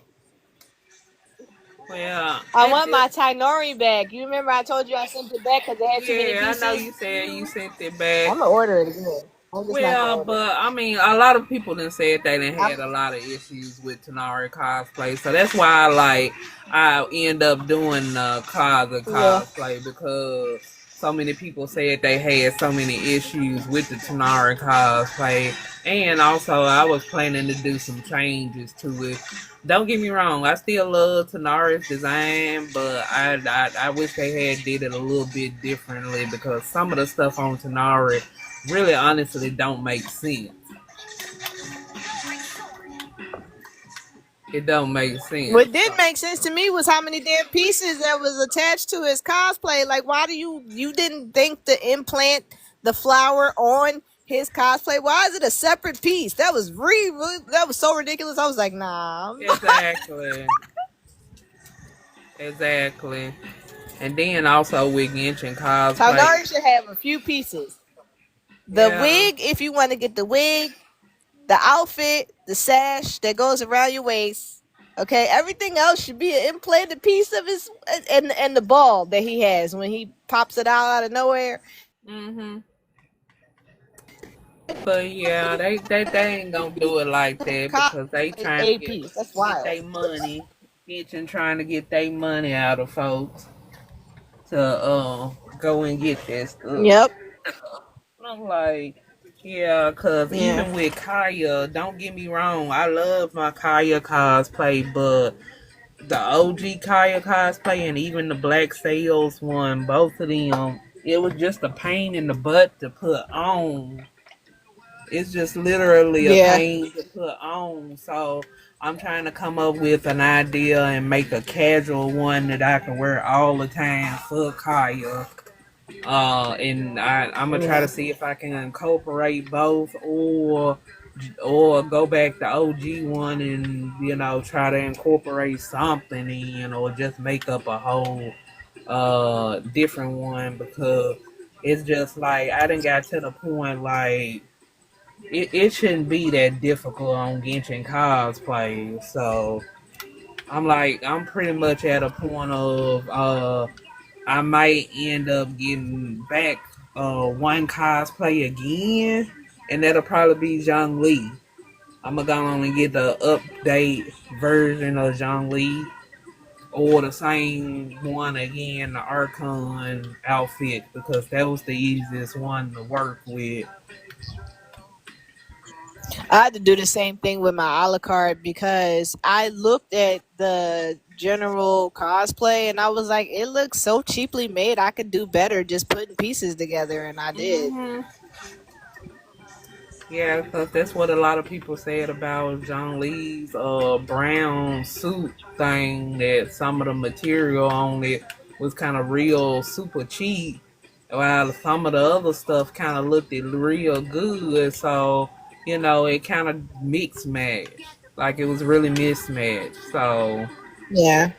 Well, I it want my just Tighnari back. You remember I told you I sent it back because it had too many yeah. I know pieces. you said you sent it back. I'm gonna order it again. I'm just not gonna Well, order it. but I mean, a lot of people done said they done I'm, had a lot of issues with Tighnari cosplay, so that's why I end up doing closet yeah. cosplay because so many people said they had so many issues with the Tighnari cosplay, and also I was planning to do some changes to it. Don't get me wrong, I still love Tighnari's design, but I wish they had did it a little bit differently because some of the stuff on Tighnari really honestly don't make sense. It don't make sense. What did make sense to me was how many damn pieces that was attached to his cosplay. Like, why do you didn't think to implant the flower on his cosplay? Why is it a separate piece? That was really that was so ridiculous. I was like, nah. Exactly. Exactly. And then also with Genshin cosplay. Taunari should have a few pieces. The Yeah. wig, if you want to get the wig, the outfit, the sash that goes around your waist. Okay, everything else should be an implanted piece of his and the ball that he has when he pops it out of nowhere. Mhm. But yeah, they ain't gonna do it like that because they trying to A piece. That's get wild. their money. Genshin trying to get their money out of folks to go and get that stuff. Yep. I'm like, yeah, cause Yeah. even with Kaya, don't get me wrong, I love my Kaya cosplay, but the OG Kaya cosplay and even the Black Sails one, both of them, it was just a pain in the butt to put on. It's just literally a Yeah. pain to put on. So I'm trying to come up with an idea and make a casual one that I can wear all the time for Kaya. And I'm gonna try Yeah. to see if I can incorporate both, or go back to OG one and try to incorporate something in, or just make up a whole different one because it's just like I didn't got to the point like it shouldn't be that difficult on Genshin cosplay. So I'm pretty much at a point of I might end up getting back one cosplay again, and that'll probably be Zhang Li. I'm gonna go on and get the update version of Zhang Li or the same one again, the Archon outfit, because that was the easiest one to work with. I had to do the same thing with my a la carte because I looked at the general cosplay and I was like, it looks so cheaply made. I could do better just putting pieces together, and I did. Hmm. Yeah, because that's what a lot of people said about John Lee's brown suit thing. That some of the material on it was kind of real super cheap, while some of the other stuff kind of looked it real good. So it kind of mixed match, like it was really mismatched. So Yeah.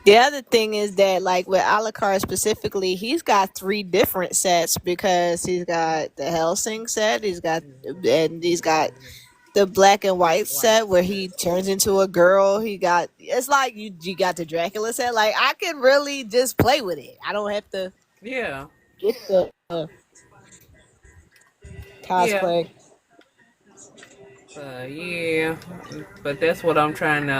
The other thing is that, like with Alucard specifically, he's got three different sets because he's got the Helsing set, he's got the black and white set where he turns into a girl. He got it's like you got the Dracula set. Like I can really just play with it. I don't have to yeah, get the yeah. cosplay. Yeah, but that's what I'm trying to.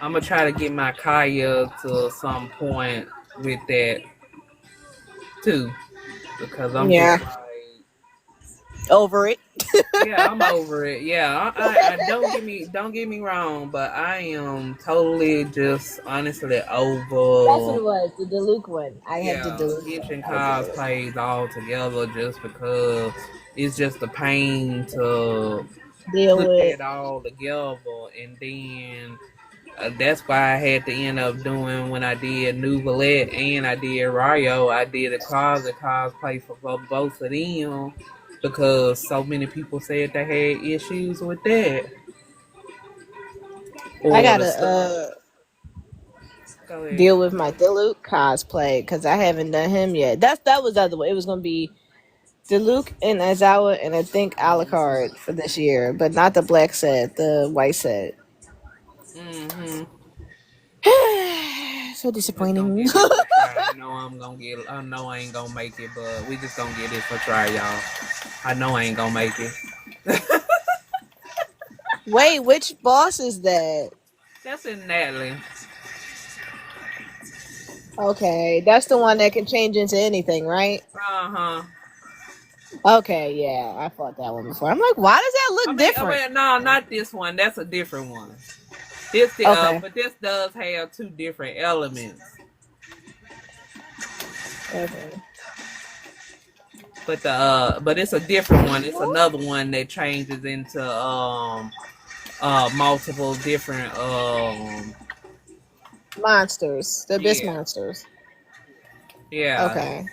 I'm gonna try to get my Kaya to some point with that too, because I'm just Yeah, like, over it. yeah, I'm over it. Yeah, I don't get me wrong, but I am totally just honestly That's what over. it was. The Deluxe one. I had the Yeah, Deluxe one. kitchen That was it. cosplays all together just because it's just a pain to Deal put with. that all together, and then that's why I had to end up doing when I did New Valette and I did Rio. I did a closet cosplay for both of them because so many people said they had issues with that I or the gotta stuff. Go ahead. deal with my Deluxe cosplay because I haven't done him yet. That was the other way. It was gonna be Deluxe and Aizawa and I think Alucard for this year, but not the black set, the white set. Mm-hmm. So Just gonna disappointing. get this for try. I know I'm gonna get. I know I ain't gonna make it, but we just gonna get this for try, y'all. I know I ain't gonna make it. Wait, which boss is that? That's in Natalie. Okay, that's the one that can change into anything, right? Uh huh. Okay, yeah, I fought that one before. I'm like, why does that I look mean, different? no, not this one. That's a different one. Okay, But this does have two different elements. okay. But it's a different one. It's another one that changes into multiple different Monsters, the abyss yeah, monsters. yeah. Okay,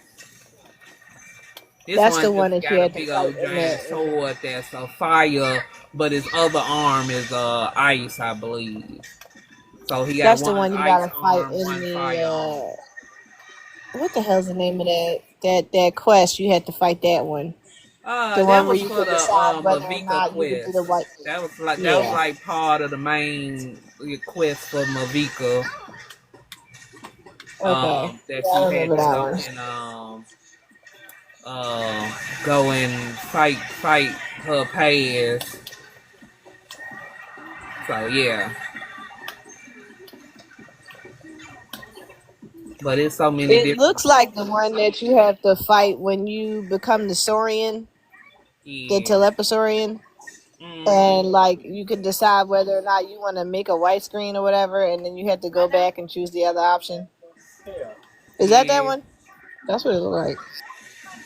This that's the one one just that you got a had to big fight old in giant the. sword that's a fire, but his other arm is ice, I believe. So he got That's the one one you ice gotta fight arm, in one fire arm. the. What the hell's the name of that quest? You had to fight that one. The That one where was you for could the decide whether or Mavica not you could do quest. the white. That was Yeah. like part of the main quest for Mavica. Okay. That Yeah, I you had remember to that one. uh, go and fight her past. So yeah, but it's so many It different. looks like the one that you have to fight when you become the Saurian, the Yeah. Teleposaurian. Hmm. And like you can decide whether or not you want to make a white screen or whatever, and then you have to go back and choose the other option. Is that Yeah. one? That's what it looked like.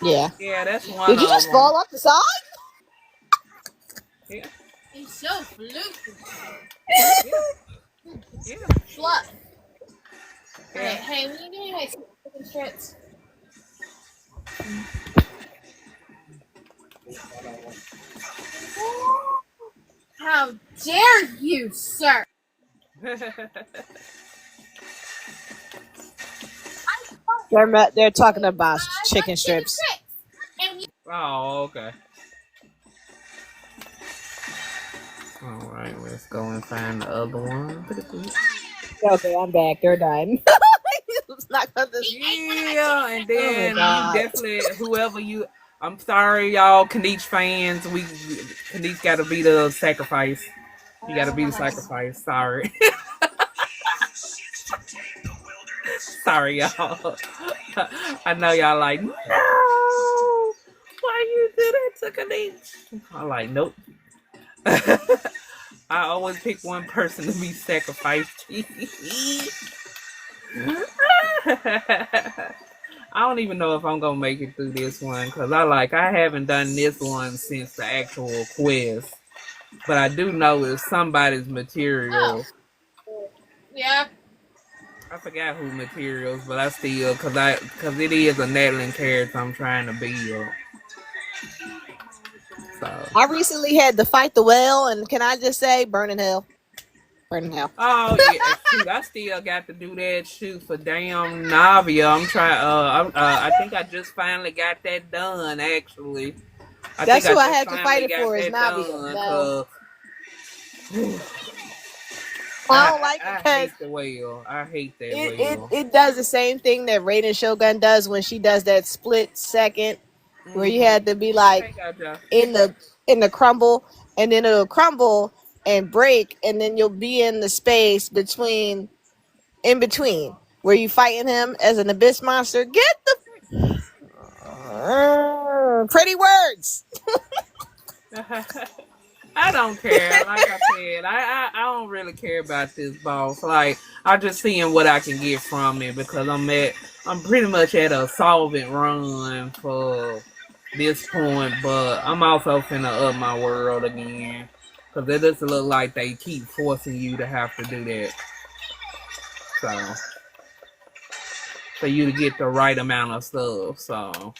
Yeah. Yeah, that's one Did you of just them. fall off the side? Yeah. Yeah. Yeah. Yeah. They're talking about chicken strips. Oh, okay. All right, let's go and find the other one. Okay, I'm back. They're done. It's not gonna. Yeah, and Oh my then you god. definitely whoever you. I'm sorry, y'all, Kaniche fans. Kaniche got to be the sacrifice. You got to be the sacrifice. Sorry. Sorry, y'all. I know y'all like, no, why you do that to Kanisha? I'm like, nope. I always pick one person to be sacrificed. I don't even know if I'm gonna make it through this one because I haven't done this one since the actual quest, but I do know it's somebody's Oh, material. yeah. I forgot who materials, but I still because it is a Natalie character I'm trying to build. So, I recently had to fight the whale, and can I just say, burn in hell. Burn in hell. oh yeah, shoot, I still got to do that shoot for damn Navia. I'm trying. I think I just finally got that done. Actually, I think That's I who I just had to fight finally it got for is that Navia. done. No, Cause I don't like it I because hate the whale. I hate that it whale. it does the same thing that Raiden Shogun does when she does that split second where you Mm-hmm. had to be like Okay, gotcha. in the crumble, and then it'll crumble and break, and then you'll be in the space in between where you fighting him as an abyss monster. Get the pretty words. I don't care. Like I said, I don't really care about this boss. Like I just seeing what I can get from it because I'm pretty much at a solvent run for this point, but I'm also finna up my world again because it doesn't look like they keep forcing you to have to do that. So for you to get the right amount of stuff. So,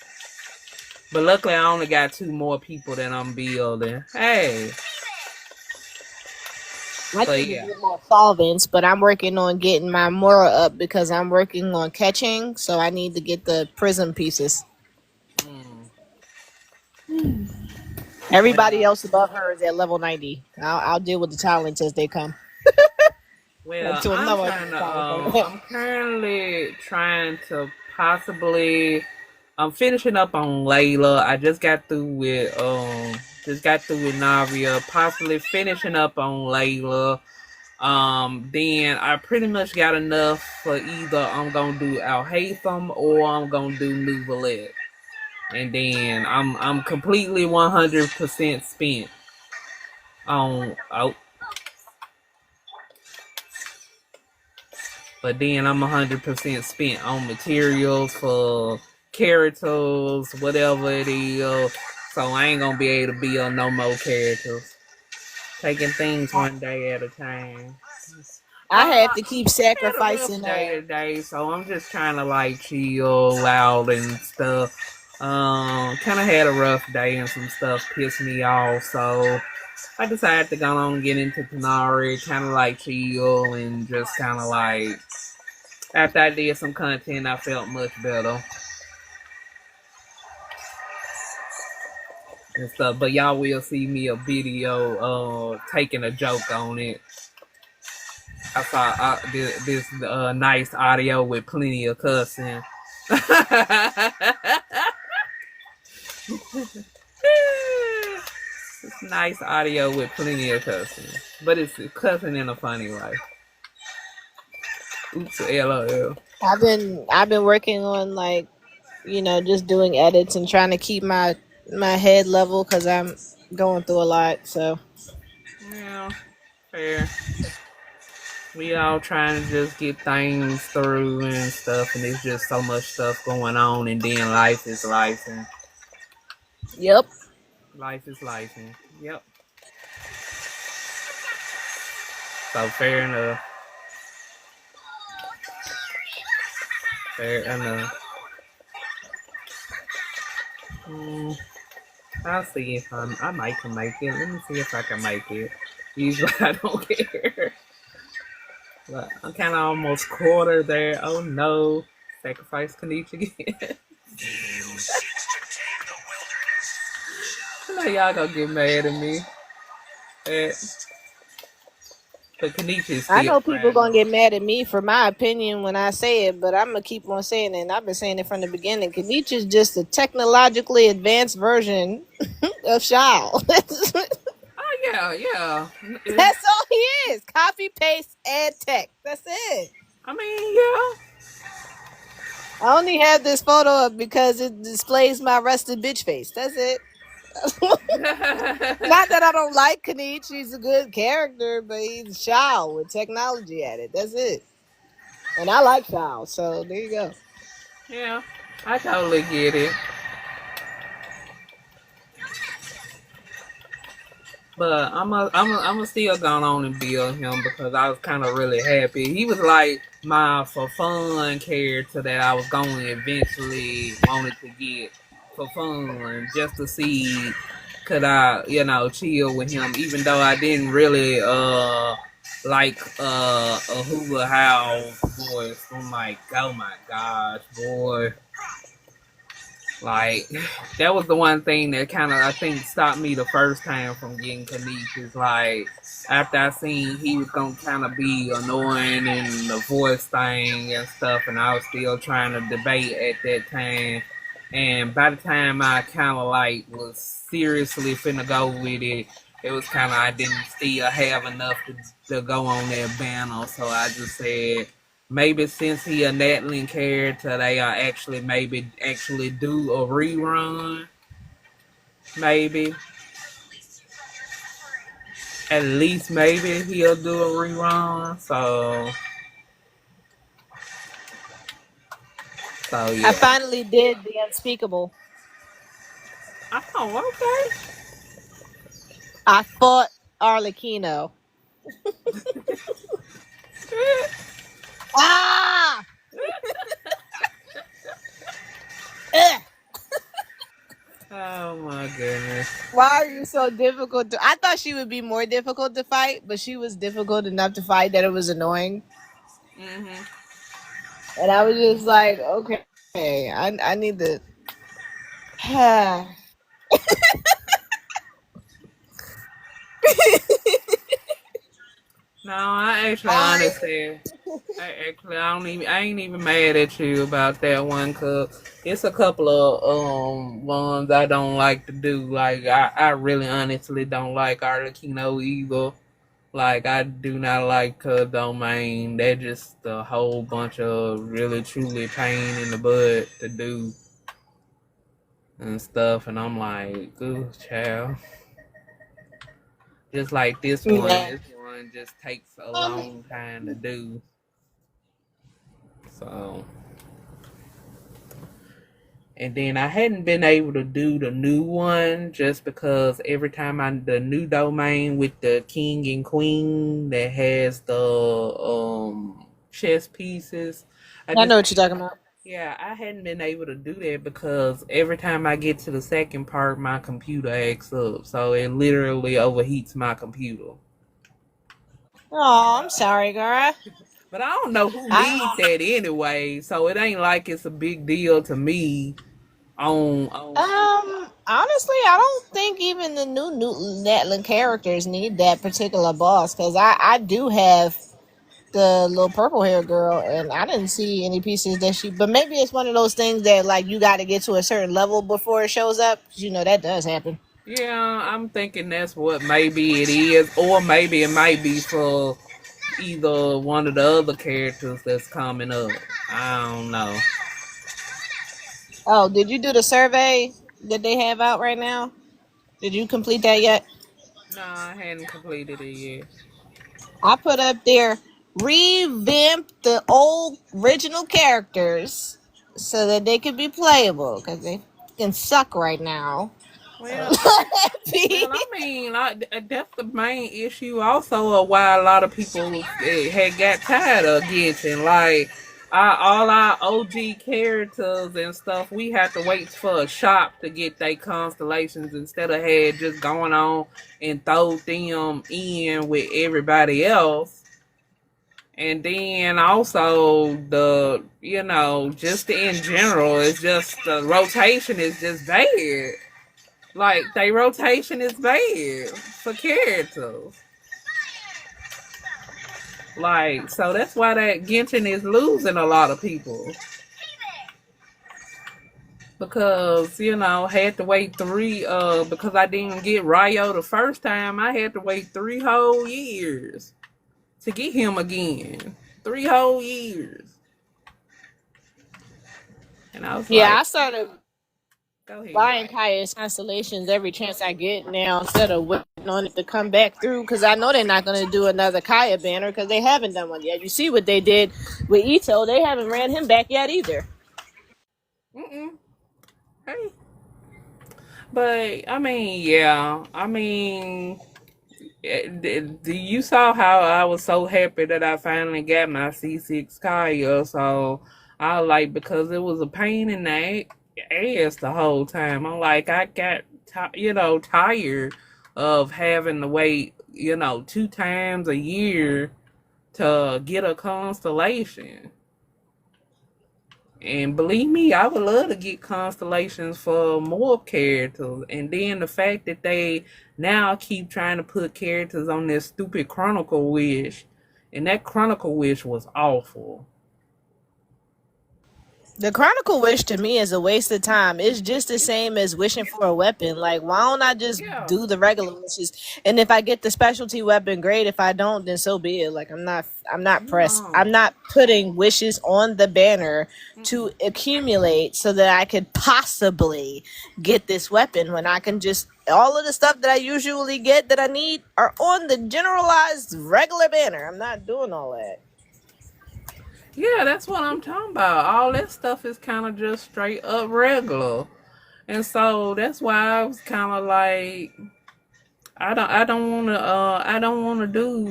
but luckily I only got two more people that I'm building. Hey, I so need to yeah. get more solvents, but I'm working on getting my Mora up because I'm working on catching, so I need to get the prism pieces. Mm. Everybody Well, else above her is at level 90. I'll deal with the talents as they come. Well, To I'm another trying to. talent. I'm currently trying to possibly. I'm finishing up on Layla. I just got through with. Just got through with Navia. Possibly finishing up on Layla. Then I pretty much got enough for either I'm gonna do Al Haytham or I'm gonna do New Valette. And then I'm completely 100% spent on. Oh, but then I'm 100% spent on materials for characters, whatever it is. So I ain't gonna be able to build no more characters. Taking things one day at a time. I had to keep I had a rough sacrificing. day today, so I'm just trying to like chill out and stuff. Kind of had a rough day and some stuff pissed me off, so I decided to go on and get into Tighnari, kind of like chill and just kind of like after I did some content, I felt much better and stuff. But y'all will see me a video taking a joke on it. I saw this nice audio with plenty of cussing. It's nice audio with plenty of cussing, but it's cussing in a funny way. Oops, LOL. I've been working on like just doing edits and trying to keep my head level because I'm going through a lot. So Yeah, fair. We all trying to just get things through and stuff, and there's just so much stuff going on, and then life is life, and yep. life is life, and yep. So fair enough. Fair enough. Mm, I'll see if I might can make it. Let me see if I can make it. Usually I don't care. But I'm kind of almost quarter there. Oh no. Sacrifice Kanichi again. I know y'all gonna get mad at me. Eh, But Kanichi's I still know people trying gonna to. get mad at me for my opinion when I say it, but I'm gonna keep on saying it. And I've been saying it from the beginning. Kanichi is just a technologically advanced version of Shao. That's Oh yeah, yeah. all he is. Copy, paste, add tech. That's it. I mean, yeah. I only have this photo up because it displays my rusted bitch face. That's it. Not that I don't like Kanich. He's a good character, but he's Shao with technology at it. That's it. And I like Shao, so there you go. Yeah, I totally get it. But I'm still going on and build him because I was kind of really happy. He was like my for fun character that I was going to eventually wanted to get for fun just to see could I chill with him even though I didn't really like a Hula House voice. I'm like, oh my gosh, boy. Like that was the one thing that kind of I think stopped me the first time from getting Kanish is like after I seen he was gonna kind of be annoying and the voice thing and stuff, and I was still trying to debate at that time. And by the time I kind of like was seriously finna go with it, it was kind of I didn't still have enough to go on that banner, so I just said maybe since he a Natlan character, they are actually do a rerun. Maybe at least maybe he'll do a rerun. So I yeah. finally did the unspeakable. Oh, okay. I fought Arlecchino. Ah! Ugh! Oh my goodness. Why are you so difficult to? I thought she would be more difficult to fight, but she was difficult enough to fight that it was annoying. Mhm. And I was just like, okay, I need to. No, I actually I honestly, I ain't even mad at you about that one, cause it's a couple of ones I don't like to do. Like I really honestly don't like Arlecchino either. Like I do not like her domain. They're just a whole bunch of really truly pain in the butt to do and stuff. And I'm like, ooh, child. Just like this one. yeah. This one just takes a long time to do. So and then I hadn't been able to do the new one just because every time the new domain with the king and queen that has the chess pieces, I I just know what you're talking about. yeah, I hadn't been able to do that because every time I get to the second part, my computer acts up. So it literally overheats my computer. Oh, I'm sorry, girl. But I don't know who I needs that anyway, so it ain't like it's a big deal to me on honestly, I don't think even the new Newton Natlan characters need that particular boss because I do have the little purple hair girl and I didn't see any pieces that she. But maybe it's one of those things that like you got to get to a certain level before it shows up. 'Cause you know that does happen. Yeah, I'm thinking that's what maybe it is, or maybe it might be for either one of the other characters that's coming up. I don't know. Oh, did you do the survey that they have out right now? Did you complete that yet? No, I hadn't completed it yet. I put up there revamp the old original characters so that they could be playable because they can suck right now. Well, well, I mean, that's the main issue. Also, of why a lot of people had got tired of Genshin. Like, all our OG characters and stuff, we have to wait for a shop to get their constellations instead of had just going on and throw them in with everybody else. And then also just in general, it's just the rotation is just bad. Like their rotation is bad for characters. Like so that's why that Genshin is losing a lot of people because had to wait three because I didn't get Ryo the first time. I had to wait 3 whole years to get him again. 3 whole years. And I was Yeah, I like, started go ahead. buying Kaya's constellations every chance I get now instead of waiting on it to come back through because I know they're not going to do another Kaya banner because they haven't done one yet. You see what they did with Ito? They haven't ran him back yet either. Mm-mm. Hey. But I mean, yeah. I mean, you saw how I was so happy that I finally got my C6 Kaya. So I like because it was a pain in the ass the whole time. I'm like, I got tired of having to wait 2 times a year to get a constellation. And believe me, I would love to get constellations for more characters. And then the fact that they now keep trying to put characters on this stupid Chronicle Wish. And that Chronicle Wish was awful. The Chronicle Wish to me is a waste of time. It's just the same as wishing for a weapon. Like, why don't I just Yeah. do the regular wishes? And if I get the specialty weapon, great. If I don't, then so be it. Like, I'm not pressed. I'm No. not putting wishes on the banner to Mm-mm. accumulate so that I could possibly get this weapon when I can just all of the stuff that I usually get that I need are on the generalized regular banner. I'm not doing all that. Yeah, that's what I'm talking about. All that stuff is kind of just straight up regular. And so that's why I was kind of like, I don't wanna do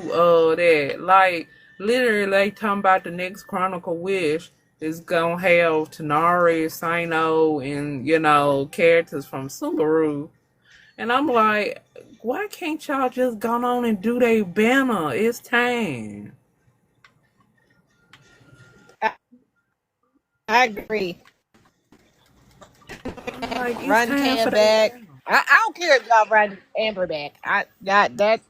that. Like literally they talking about the next Chronicle Wish is gonna have Tighnari, Sino, and characters from Subaru. And I'm like, why can't y'all just go on and do their banner? It's time. I, I agree. I'm like, it's Run time for Cam their back. banner. I don't care if y'all run Amber back. I got that.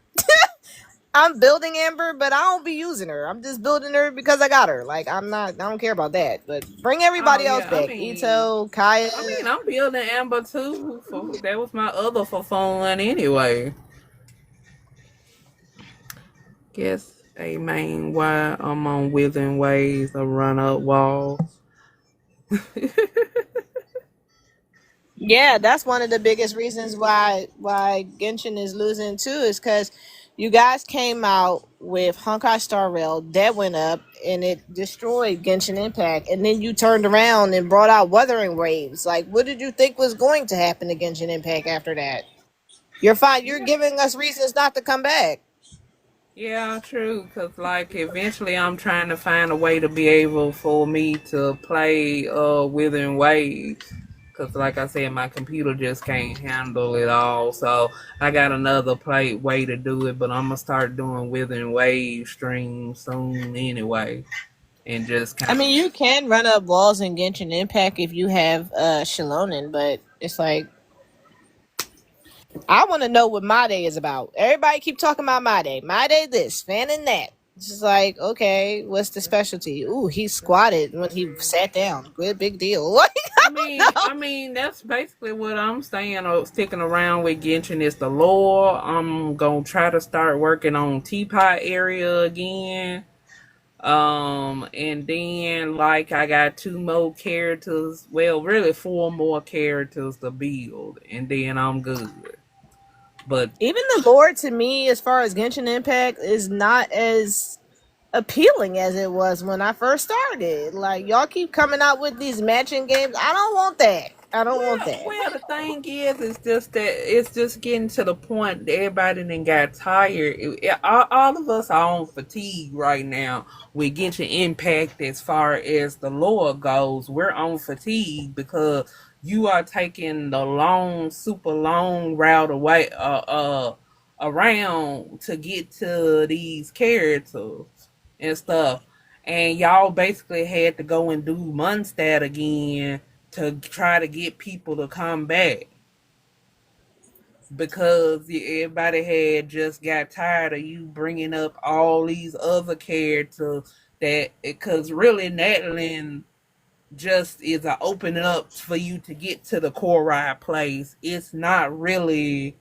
I'm building Amber, but I don't be using her. I'm just building her because I got her. Like I'm not. I don't care about that. But bring Oh everybody else yeah, back. Ito, Kaya. I'm building Amber too. That was my other for fun anyway. Guess a main why I'm on withering ways to run up walls. Yeah, that's one of the biggest reasons why Genshin is losing too is because you guys came out with Honkai Star Rail that went up and it destroyed Genshin Impact, and then you turned around and brought out Wuthering Waves. Like, what did you think was going to happen to Genshin Impact after that? You're fine. You're Yeah, giving us reasons not to come back. yeah, true. Cause like eventually I'm trying to find a way to be able for me to play within waves. Cause like I said, my computer just can't handle it all. So I got another way to do it, but I'm gonna start doing within wave streams soon anyway, and just I kind of mean, you can run up walls in Genshin Impact if you have Shalonen, but it's like I want to know what my day is about. Everybody keep talking about my day. My day this, fanning that. It's just like, okay, what's the specialty? Ooh, he squatted when he sat down. Good big deal. What? I No. mean, I mean that's basically what I'm saying. Or sticking around with Genshin is the lore. I'm gonna try to start working on Teapot area again. And then like I got 2 more characters. Well, really 4 more characters to build, and then I'm good. But Even the lore to me, as far as Genshin Impact, is not as appealing as it was when I first started. Like y'all keep coming out with these matching games. I don't want that. I don't want that. the thing is, it's just that it's just getting to the point that everybody then got tired. All of us are on fatigue right now with Genshin Impact as far as the lore goes. We're on fatigue because you are taking the long, super long route away, around to get to these characters and stuff. And y'all basically had to go and do Munstad again to try to get people to come back because everybody had just got tired of you bringing up all these other characters that because really Natlin just is a opening up for you to get to the core ride place. It's not really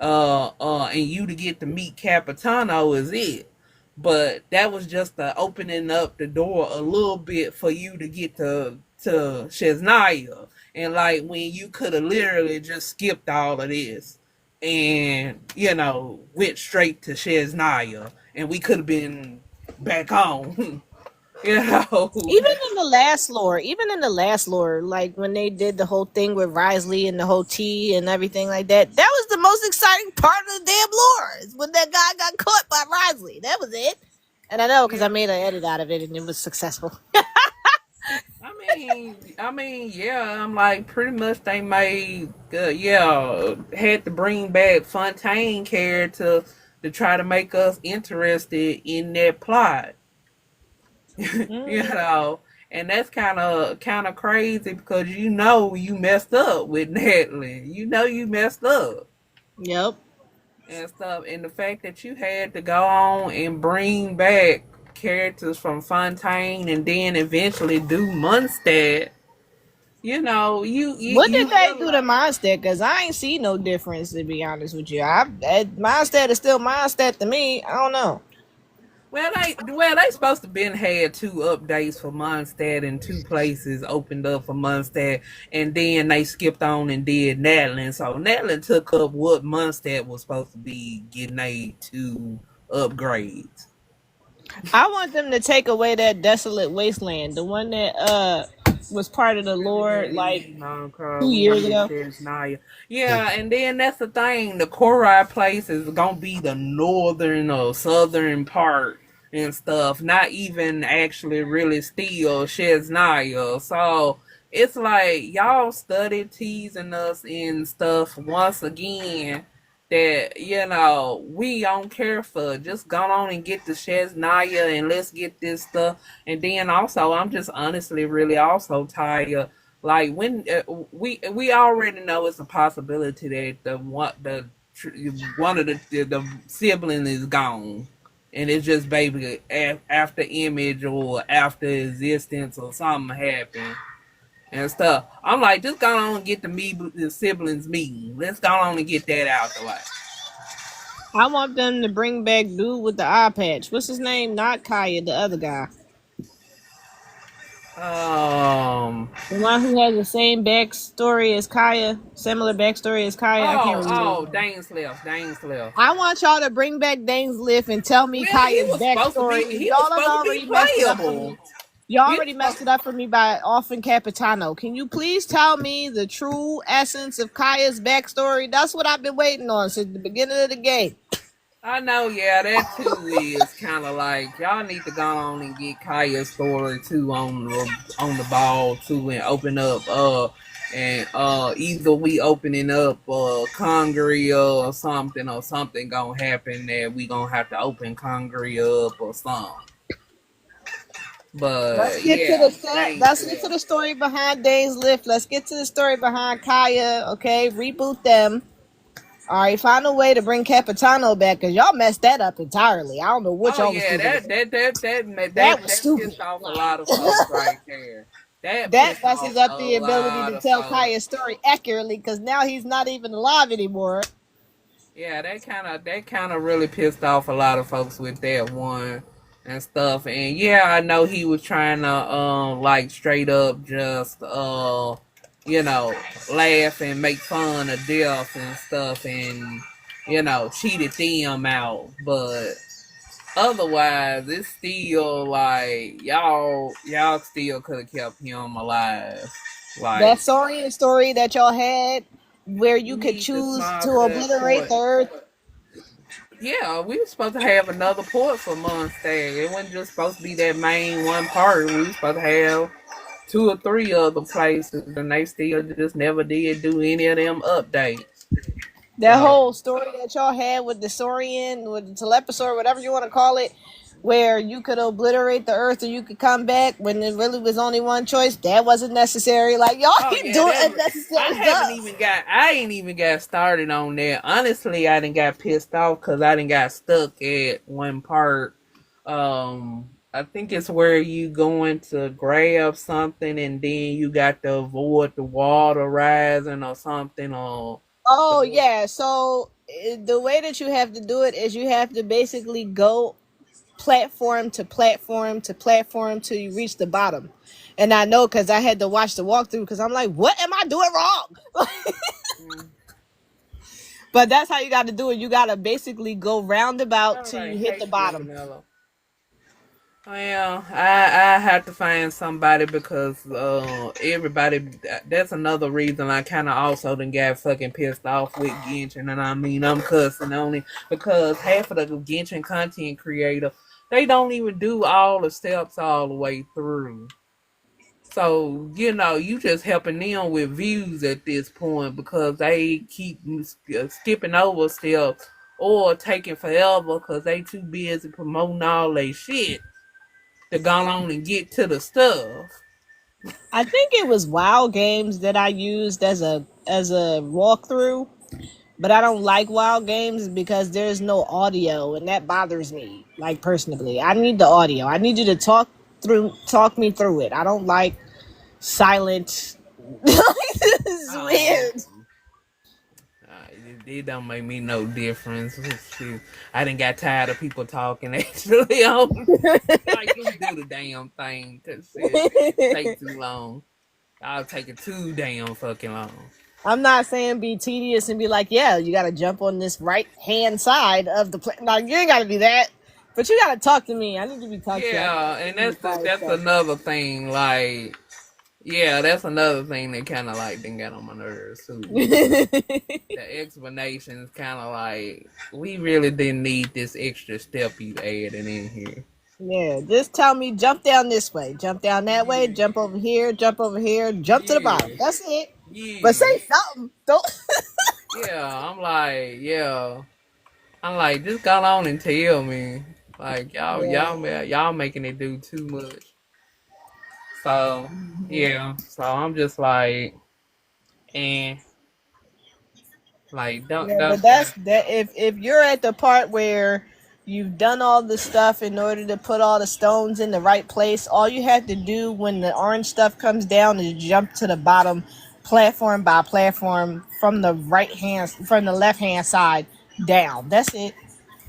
and you to get to meet Capitano is it. But that was just the opening up the door a little bit for you to get to Shesnaya. And like when you could have literally just skipped all of this and, went straight to Shesnaya and we could have been back on. you know. Even in the last lore, like when they did the whole thing with Risley and the whole tea and everything like that, that was the most exciting part of the damn lore. Is when that guy got caught by Risley. That was it. And I know because I Yeah. made an edit out of it and it was successful. Yeah, I'm like pretty much they made, had to bring back Fontaine character to try to make us interested in that plot, you Mm, know, and that's kind of crazy because you messed up with Natalie, you messed up yep. and stuff, and the fact that you had to go on and bring back characters from Fontaine and then eventually do Munstad. What did You they do to realize. Mondstadt? Because I ain't see no difference, to be honest with you. Mondstadt is still Mondstadt to me. I don't know. Well, they supposed to been had two updates for Mondstadt and two places opened up for Mondstadt, and then they skipped on and did Natlan. So Natlan took up what Mondstadt was supposed to be getting a two upgrades. I want them to take away that desolate wasteland, the one that was part of the lore like Non-crawl, 2 years ago. says Naya. Yeah, and then that's the thing. The Korai place is gonna be the northern or southern part and stuff. Not even actually really still Naya. So it's like y'all study teasing us and stuff once again that we don't care for. Just go on and get the Naya and let's get this stuff. And then also, I'm just honestly really also tired. Like when we already know it's a possibility that one of the sibling is gone, and it's just baby after image or after existence or something happened and stuff. I'm like, just go on and get the siblings meeting. Let's go on and get that out the way. I want them to bring back dude with the eye patch. What's his name? Not Kaya, the other guy. Um. The one who has the same backstory as Kaya, similar backstory as Kaya. I can't remember his name. Dane's left. Dane's left. I want y'all to bring back Dane's Lift and tell me Well, Kaya's backstory. he was Y'all done supposed to be already messed it up for playable. me. Y'all He was already supposed messed it up for me by offing Capitano. Can you please tell me the true essence of Kaya's backstory? That's what I've been waiting on since the beginning of the game. I know, yeah, that too is kind of like y'all need to go on and get Kaya's story too on the ball too and open up and either we opening up Congress or something gonna happen that we gonna have to open Congress up or something. Let's But get to yeah, the set. thanks. Let's get to the story behind Dane's Lift. Let's get to the story behind Kaya. Okay, reboot them. All right, find a way to bring Capitano back because y'all messed that up entirely. I don't know what Oh y'all was yeah, thinking. That was that stupid. pissed off a lot of folks right there. That That pissed off messes up a the ability lot to of tell folks. Kaya's story accurately because now he's not even alive anymore. Yeah, that kind of really pissed off a lot of folks with that one and stuff. And yeah, I know he was trying to like straight up just you know laugh and make fun of death and stuff and cheated them out, but otherwise it's still like y'all still could have kept him alive. That Like Saurian story that y'all had where you you could need the choose small to cut obliterate port. the earth. Yeah, we were supposed to have another port for Mondstadt. It wasn't just supposed to be that main one part. We were supposed to have two or three other places, and they still just never did do any of them updates. That So, whole story that y'all had with the Saurian, with the Teleposaur, whatever you want to call it, where you could obliterate the earth or you could come back when there really was only one choice, that wasn't necessary. Like, y'all oh keep yeah, doing that unnecessary stuff. I ain't even got started on that. Honestly, I didn't got pissed off because I didn't got stuck at one part. I think it's where you going to grab something and then you got to avoid the water rising or something or Oh, the yeah. So, the way that you have to do it is you have to basically go. platform to platform to platform till you reach the bottom. And I know because I had to watch the walkthrough because I'm like, what am I doing wrong? Mm. But that's how you got to do it. You got to basically go roundabout till Everybody you hit the hates you, bottom. Vanilla. Well, I have to find somebody because everybody. That's another reason I kind of also done got fucking pissed off with Genshin, and I mean I'm cussing on it because half of the Genshin content creator they don't even do all the steps all the way through. So you just helping them with views at this point because they keep skipping over steps or taking forever because they too busy promoting all they shit to go on and get to the stuff. I think it was WoW games that I used as a walkthrough, but I don't like WoW games because there's no audio, and that bothers me. Like personally, I need the audio. I need you to talk me through it. I don't like silent. It's Oh, weird. it don't make me no difference. Shoot, I done got tired of people talking actually. Like just do the damn thing because it take too long. I'll take it too damn fucking long. I'm not saying be tedious and be like, yeah, you got to jump on this right hand side of the plane. No, you ain't got to do that. But you got to talk to me. I need to be talked to. I Yeah, and need to quiet that's stuff. another thing. Like, yeah, that's another thing that kind of like didn't get on my nerves too. The explanations kind of like we really didn't need this extra step you added in here. Yeah, just tell me jump down this way, jump down that way, Yeah, jump over here, jump to the bottom. yeah, That's it. But yeah, say something. Don't. yeah. I'm like, just go on and tell me. Like Yeah. y'all making it do too much. So yeah, so I'm just like, and like Yeah, don't but that's that. If you're at the part where you've done all the stuff in order to put all the stones in the right place, all you have to do when the orange stuff comes down is jump to the bottom, platform by platform from the left hand side down. That's it.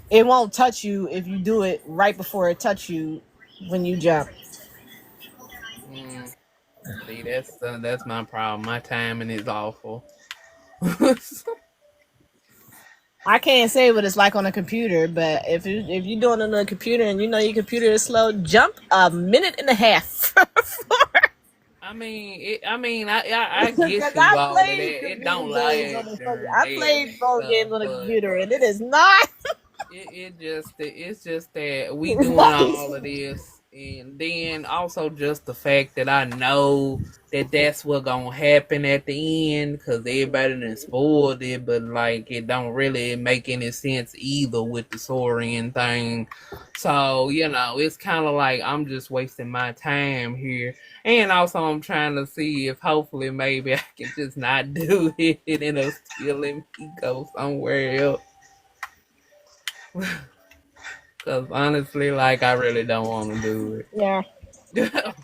It won't touch you if you do it right before it touch you when you jump. mm, see that's my problem. My timing is awful. I can't say what it's like on a computer, but if you're doing it on a computer and you know your computer is slow, jump a minute and a half. I Because get you I all of that. played It computer don't games on last the fucking. during I that played phone games stuff, on a but computer, and it is not. it's just that we It's doing not. all of this, and then also just the fact that I know that that's what gonna happen at the end because everybody done spoiled it, but like it don't really make any sense either with the Saurian thing. So it's kind of like I'm just wasting my time here, and also I'm trying to see if hopefully maybe I can just not do it and it'll still let me go somewhere else. Cause honestly, like I really don't want to do Yeah. it.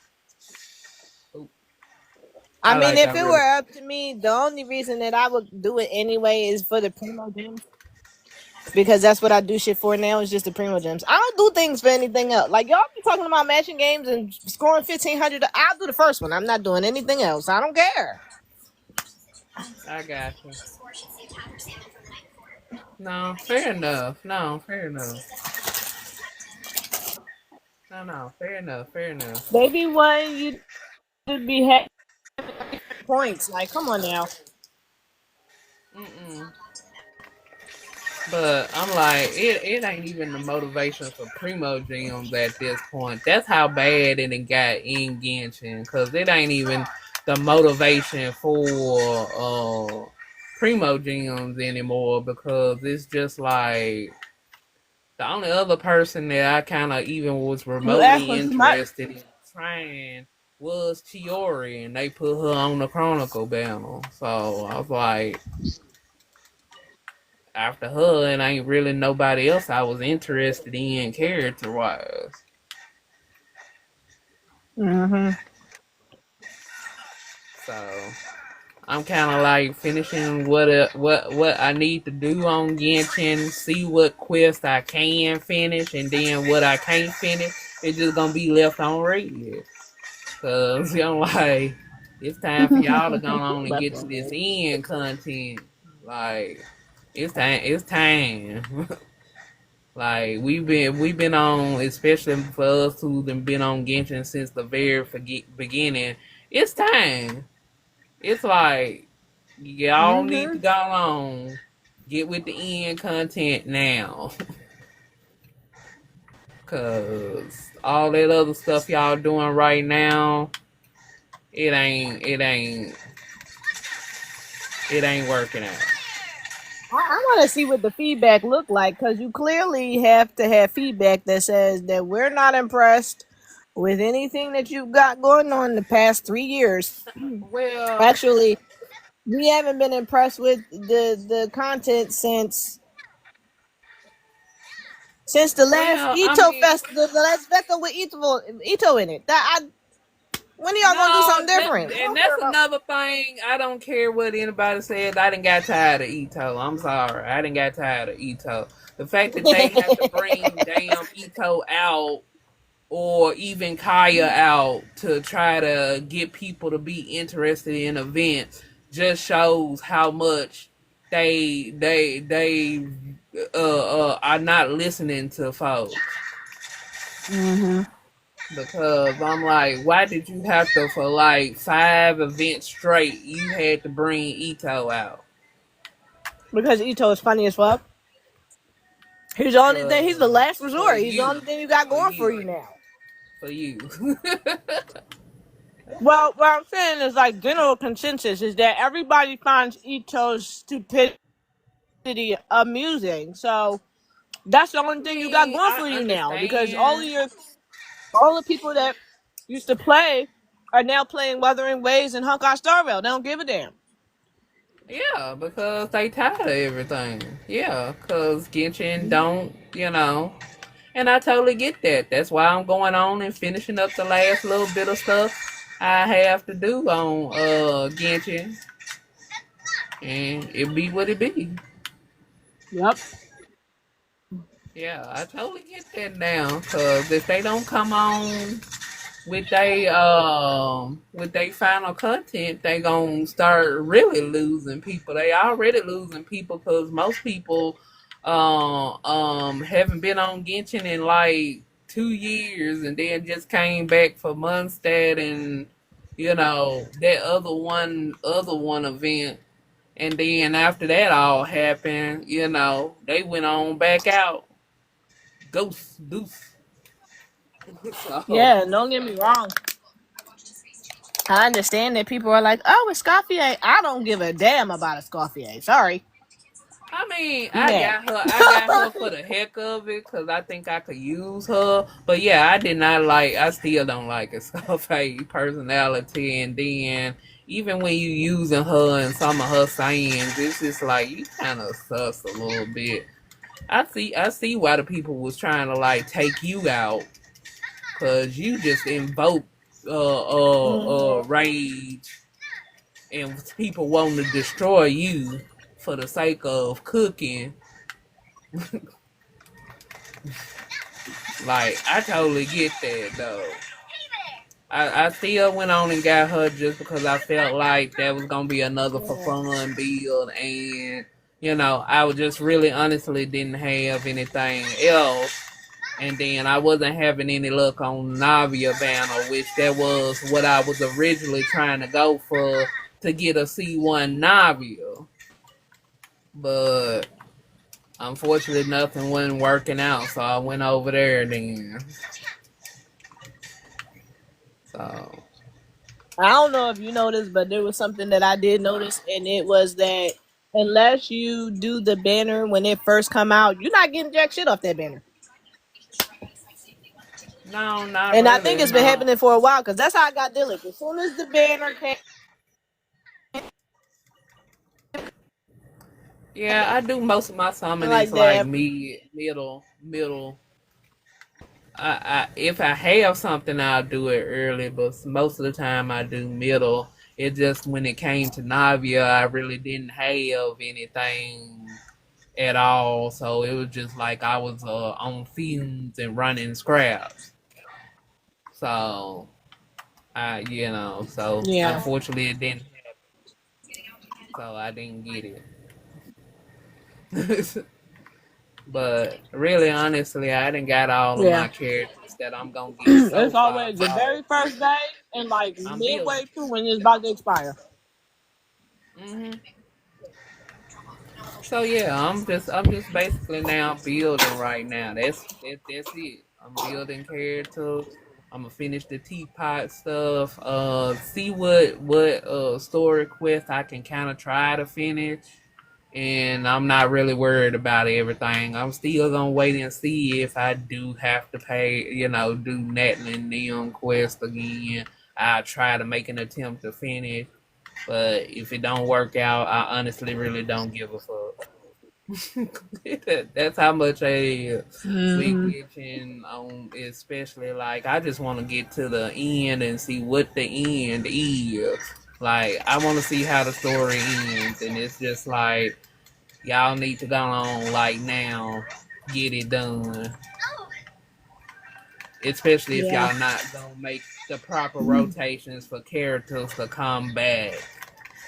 I mean, I if it really. were up to me, the only reason that I would do it anyway is for the primo gems. Because that's what I do shit for now is just the primo gems. I don't do things for anything else. Like y'all be talking about matching games and scoring 1,500. I'll do the first one. I'm not doing anything else. I don't care. I got you. No, fair enough. No, fair enough. No, no, fair enough. Fair enough. They be wanting you to be having points. Like, come on now. Mm-mm. But I'm like, it ain't even the motivation for primo gems at this point. That's how bad it done got in Genshin, cause it ain't even the motivation for primo gems anymore. Because it's just like the only other person that I kind of even was You asked remotely for too much. interested in trying was Chiori, and they put her on the Chronicle banner. So I was like, after her, and ain't really nobody else I was interested in character wise. Mm-hmm. So I'm kind of like finishing what I need to do on Genshin, see what quest I can finish, and then what I can't finish, it's just gonna be left on red. Cause I'm like, it's time for y'all to go on and Left get to on this red. end content. Like, it's time. It's time. Like we've been on, especially for us who've been on Genshin since the very beginning. It's time. It's like y'all need to Mm-hmm. go on, get with the end content now, cause all that other stuff y'all doing right now, it ain't working out. I want to see what the feedback look like because you clearly have to have feedback that says that we're not impressed with anything that you've got going on the past 3 years. Well, Actually, we haven't been impressed with the content since the last well, I Ito mean, fest, the last festival with Ito in it. When are y'all gonna do no, something different? We and don't care that's about. another thing. I don't care what anybody says. I didn't got tired of Ito. I'm sorry, I didn't got tired of Ito. The fact that they have to bring damn Ito out or even Kaya out to try to get people to be interested in events just shows how much they are not listening to folks. Hmm. Because I'm like, why did you have to, for like 5 events straight, you had to bring Ito out? Because Ito is funny as fuck. He's the only thing. He's the Cause last for resort. He's the you, only thing you got for going for you, you now. for you. Well, what I'm saying is like general consensus is that everybody finds Ito's stupidity amusing. So that's the only I thing you got mean, going I for you now because understand. all the people that used to play are now playing Wuthering Waves and Honkai Star Rail. They don't give a damn. Yeah, because they tired of everything. Yeah, because Genshin don't, and I totally get that. That's why I'm going on and finishing up the last little bit of stuff I have to do on Genshin, and it be what it be. Yep. Yeah, I totally get that now. Cause if they don't come on with they final content, they gonna start really losing people. They already losing people because most people haven't been on Genshin in like 2 years and then just came back for Mondstadt and that other one event, and then after that all happened, they went on back out. Ghost deuce. So Yeah, don't get me wrong. I understand that people are like, "Oh, it's Scarfier." I don't give a damn about a Scarfier. Sorry, I mean, be I mad. got her. I got her for the heck of it because I think I could use her. But yeah, I did not like. I still don't like it. Scarface personality, and then even when you using her and some of her sayings, it's just like you kind of sus a little bit. I see why the people was trying to like take you out because you just invoke Hmm. rage and people wanting to destroy you for the sake of cooking. Like, I totally get that though. I still went on and got her just because I felt like that was gonna be another for fun build, and I was just really honestly didn't have anything else, and then I wasn't having any luck on Navia banner, which that was what I was originally trying to go for to get a C1 Navia, but unfortunately nothing wasn't working out, so I went over there then. So I don't know if you noticed, but there was something that I did notice, and it was that unless you do the banner when it first come out, you're not getting jack shit off that banner. no, not And I think really, it's been no. happening for a while because that's how I got Dilek. As soon as the banner came Yeah, I do most of my summonings like like that, middle. If I have something, I'll do it early, but most of the time I do middle. It just when it came to Navia, I really didn't have anything at all. So it was just like I was on fumes and running scraps. So so Yeah. unfortunately it didn't. So I didn't get it. But really, honestly, I didn't got all of Yeah. my characters that I'm gonna get so It's far. always the So very first day and like I'm building. midway through when it's about to expire. hmm So yeah, I'm just basically now building right now. That's it. I'm building characters. I'm gonna finish the teapot stuff. See what story quest I can kind of try to finish. And I'm not really worried about everything. I'm still gonna wait and see if I do have to pay, do Natlin Neon Quest again. I'll try to make an attempt to finish, but if it don't work out, I honestly really don't give a fuck. That's how much I we Hmm. glitching on, especially like I just want to get to the end and see what the end is. Like I want to see how the story ends, and it's just like y'all need to go on like now, get it done. Especially if Yeah. y'all not gonna make the proper rotations for characters to come back,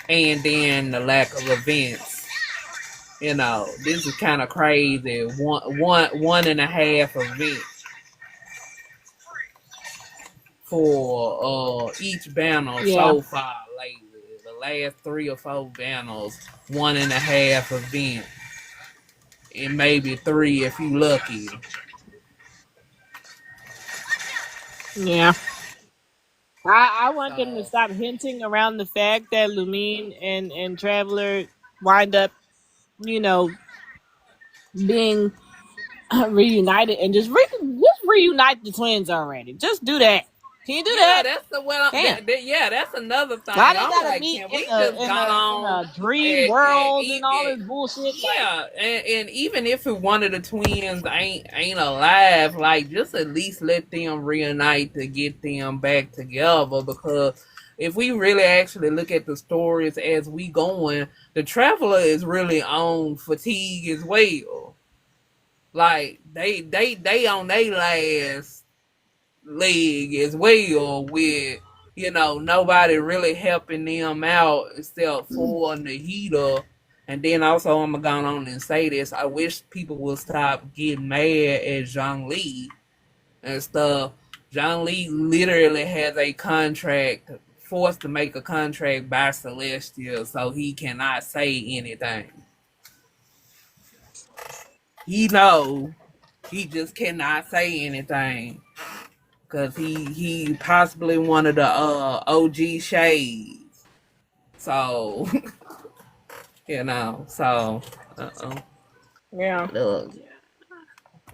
and then the lack of events. This is kind of crazy. One and a half event for each banner Yeah. so far lately. The last 3 or 4 banners, 1.5 event, and maybe 3 if you lucky. Yeah. I want them to So stop hinting around the fact that Lumine and Traveler wind up, you know, being reunited and just reunite the twins already. Just do that. Can you do yeah, that? that's the well. Damn. Yeah, that's another Why thing. they I'm gotta like, meet can in we a just in gone a in on a dream and world and all even this bullshit? Like, yeah, and even if one of the twins ain't alive, like just at least let them reunite to get them back together. Because if we really actually look at the stories as we going, the traveler is really on fatigue as well. Like they on their last leg as well with nobody really helping them out except for Nahida. And then also I'm gonna go on and say this. I wish people would stop getting mad at Zhang Li and stuff. Zhang Li literally has a contract, forced to make a contract by Celestial, so he cannot say anything. He know he just cannot say anything. Cause he possibly one of the OG shades. So so yeah. look,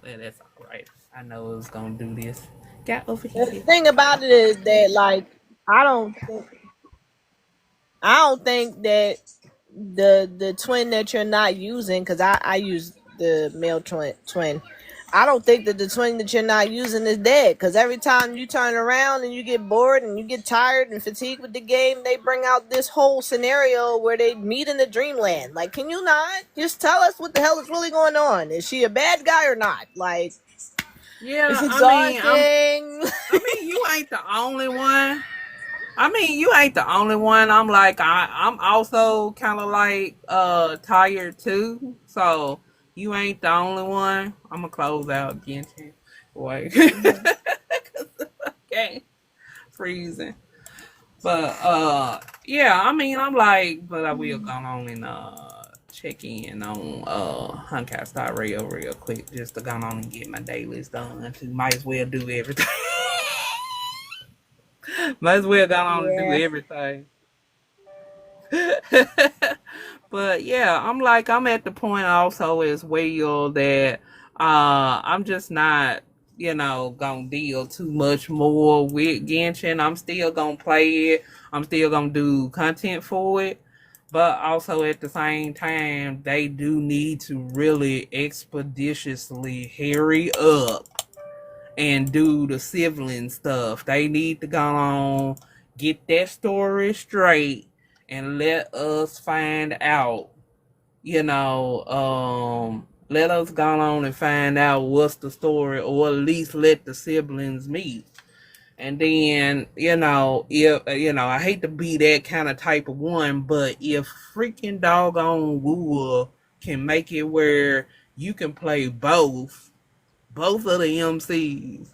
yeah, that's all right. I know it was gonna do this. Got over The here. thing about it is that like I don't think I don't think that the twin that you're not using, because I use the male twin. I don't think that the twin that you're not using is dead, because every time you turn around and you get bored and you get tired and fatigued with the game, they bring out this whole scenario where they meet in the dreamland. Like, can you not just tell us what the hell is really going on? Is she a bad guy or not? Like, it's Yeah, exhausting. you ain't the only one. You ain't the only one. I'm like I'm also kind of like tired too. So you ain't the only one. I'm gonna close out Genshin. Wait. Okay. Freezing. But yeah, I'm like, but I will go on and check in on Hunkai Star Rail real quick just to go on and get my dailies done. Too. Might as well do everything. Might as well go on and do Yeah. everything. But yeah, I'm at the point also as well that I'm just not gonna deal too much more with Genshin. I'm still gonna play it. I'm still gonna do content for it. But also at the same time, they do need to really expeditiously hurry up and do the sibling stuff. They need to go on, get that story straight and let us find out, let us go on and find out what's the story, or at least let the siblings meet. And then, if I hate to be that kind of type of one, but if freaking doggone Woo can make it where you can play both of the MCs,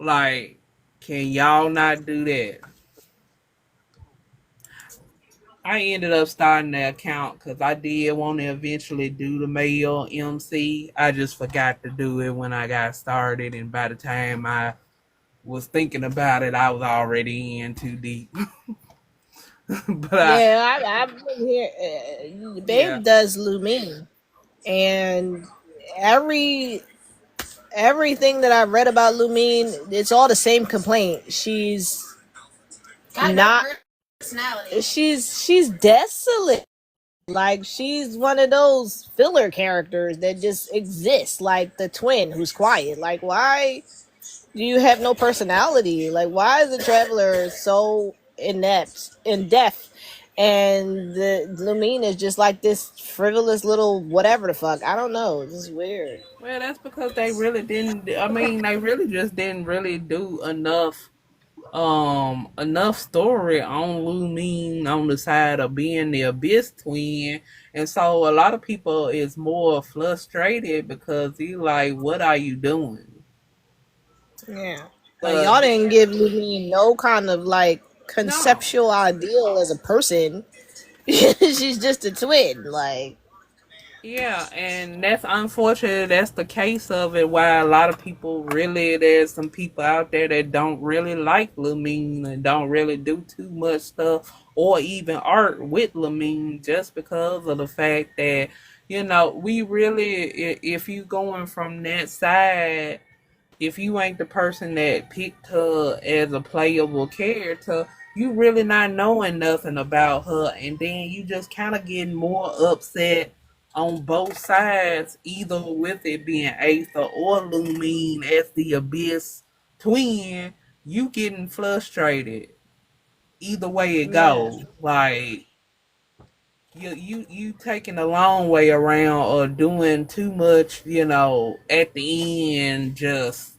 like, can y'all not do that? I ended up starting the account because I did want to eventually do the male MC. I just forgot to do it when I got started, and by the time I was thinking about it, I was already in too deep. but Yeah, I've been here. Yeah, Babe does Lumine, and every everything that I've read about Lumine, it's all the same complaint. Not. She's desolate. Like she's one of those filler characters that just exists, like the twin who's quiet. Like why do you have no personality? Like why is the traveler so inept, in depth, and the Lumine is just like this frivolous little whatever the fuck. I don't know. It's just weird. well, that's because they really didn't. I mean, they really just didn't really do enough story on Lumine on the side of being the Abyss twin, and so a lot of people is more frustrated because he like, what are you doing? Yeah. Like But y'all didn't give Lumine no kind of like no, conceptual ideal as a person. She's just a twin. Like yeah, and that's unfortunate. That's the case of it. Why a lot of people really, there's some people out there that don't really like Lumine and don't really do too much stuff or even art with Lumine just because of the fact that we really, if you going from that side, if you ain't the person that picked her as a playable character, you really not knowing nothing about her, and then you just kind of getting more upset on both sides, either with it being Aether or Lumine as the Abyss twin. You getting frustrated either way it yeah. goes. Like you taking the long way around or doing too much, at the end, just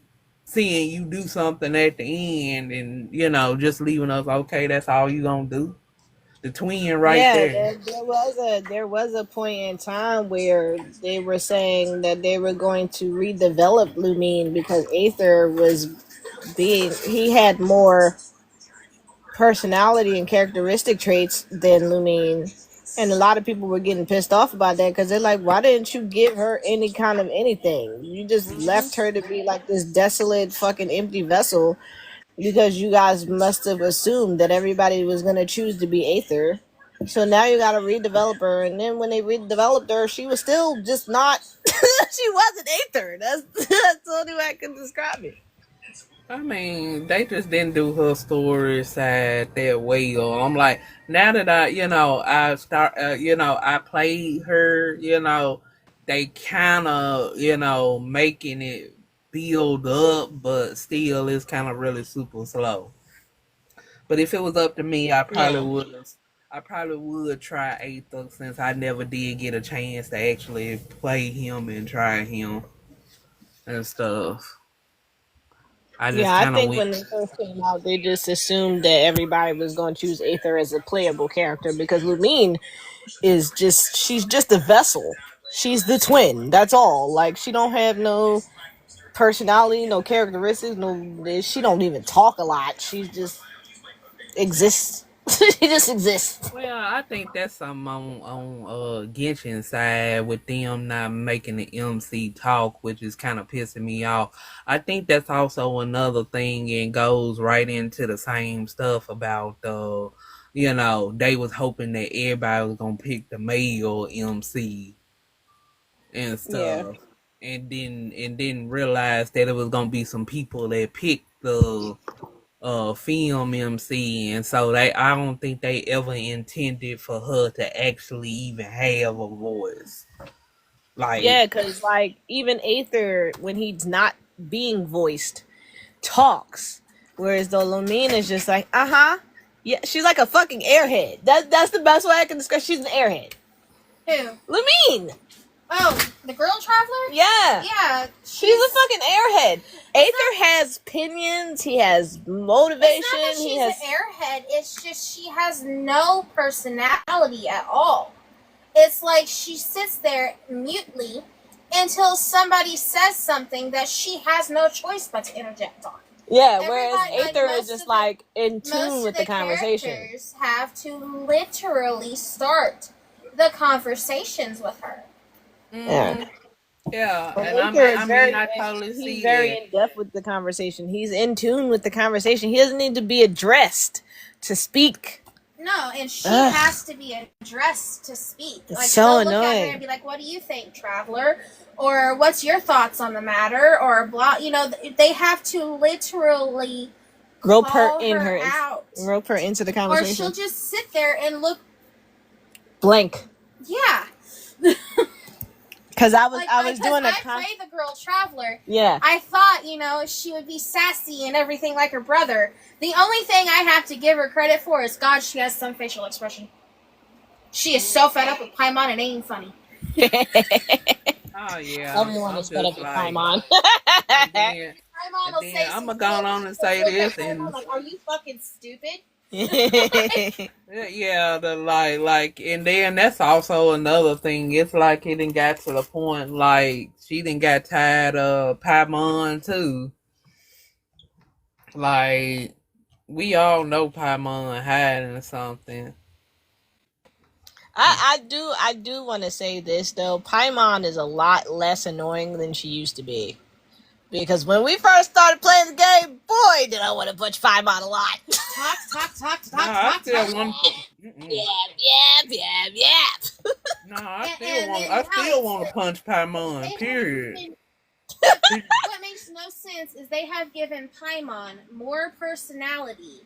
seeing you do something at the end and just leaving us, okay, that's all you gonna do. The twin right Yeah, there. there was a point in time where they were saying that they were going to redevelop Lumine because Aether was being he had more personality and characteristic traits than Lumine. And a lot of people were getting pissed off about that because they're like, why didn't you give her any kind of anything? You just Hmm. left her to be like this desolate fucking empty vessel because you guys must have assumed that everybody was going to choose to be Aether. So now you got to redevelop her, and then when they redeveloped her, she was still just not. She wasn't Aether. That's the only way I can describe it. I mean, they just didn't do her story side that well. I'm like, now that I played her, they kind of, making it build up, but still it's kind of really super slow. But if it was up to me, Yeah. I probably would try Aether since I never did get a chance to actually play him and try him and stuff. I just Yeah, I kind of think went. when they first came out, they just assumed that everybody was going to choose Aether as a playable character because Lumine is just she's just a vessel. She's the twin. That's all. Like she don't have no personality, no characteristics, no. She don't even talk a lot. She just exists. She just exists. Well, I think that's something on Genshin side with them not making the MC talk, which is kind of pissing me off. I think that's also another thing and goes right into the same stuff about they was hoping that everybody was gonna pick the male MC and Yeah. stuff, and then realize that it was gonna be some people that picked the film MC, and so I don't think they ever intended for her to actually even have a voice. Like, Yeah, because like even Aether, when he's not being voiced, talks. Whereas the Lumine is just like, uh huh. Yeah, she's like a fucking airhead. That's the best way I can describe. She's an airhead. Who? Lamine. Oh, the girl traveler? Yeah. Yeah. She's a fucking airhead. Aether has opinions. He has motivation. It's not that she's an airhead. It's just she has no personality at all. It's like she sits there mutely until somebody says something that she has no choice but to interject on. Yeah, whereas Aether is just like in tune most with of the conversation. Characters have to literally start the conversations with her. Yeah. Yeah, But and Aether I totally see he's very that. in depth with the conversation. He's in tune with the conversation. He doesn't need to be addressed to speak. No, and she has to be addressed to speak. It's like so they'll look at her annoying. and be like, "What do you think, traveler?" Or "What's your thoughts on the matter?" Or blah. You know, they have to literally Rope call her in her her out, rope her into the or conversation. she'll just sit there and look blank. Yeah. Because I was Like, doing a I play the girl traveler. Yeah. I thought, you know, she would be sassy and everything like her brother. The only thing I have to give her credit for is, God, she has some facial expression. She is so fed up with Paimon, it ain't even funny. Oh yeah. Everyone is fed up with Paimon. And then I'm gonna go on and say this, and like, are you fucking stupid? yeah, the like, and then that's also another thing. It's like it done got to the point like she done got tired of Paimon too. Like we all know Paimon hiding something. I do want to say this though. Paimon is a lot less annoying than she used to be. Because when we first started playing the game, boy, did I want to punch Paimon a lot. Talk. I still want. Yap. No, I still want to punch Paimon. Period. What makes no sense is they have given Paimon more personality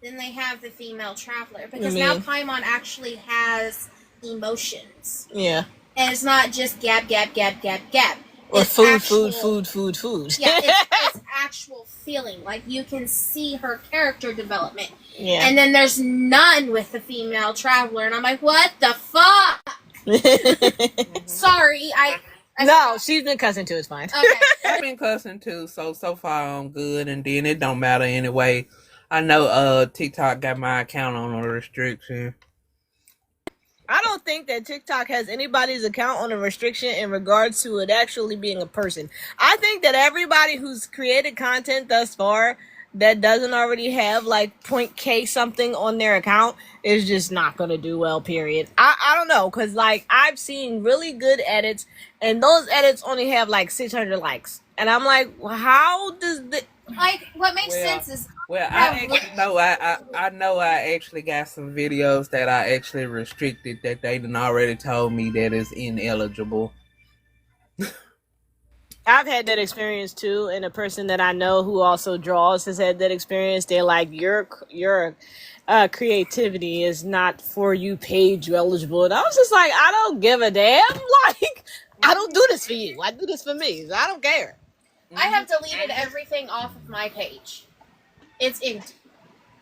than they have the female traveler. Because now Paimon actually has emotions. Yeah. And it's not just gab. Or it's food. Yeah, it's actual feeling. Like, you can see her character development. Yeah. And then there's none with the female traveler. And I'm like, what the fuck? Sorry, No, she's been cussing too. It's fine. Okay. I've been cussing too, so far I'm good, and then it don't matter anyway. I know TikTok got my account on a restriction. I don't think that TikTok has anybody's account on a restriction in regards to it actually being a person. I think that everybody who's created content thus far that doesn't already have like .k something on their account is just not gonna do well, period. I don't know, because like I've seen really good edits and those edits only have like 600 likes, and I'm like, well, how does the like, what makes sense is, well, I know I actually got some videos that I actually restricted that they done already told me that is ineligible. I've had that experience too, and a person that I know who also draws has had that experience. They're like, your creativity is not for you page eligible, and I was just like, I don't give a damn. Like, I don't do this for you. I do this for me. So I don't care. I have deleted everything off of my page. It's empty.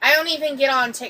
I don't even get on TikTok.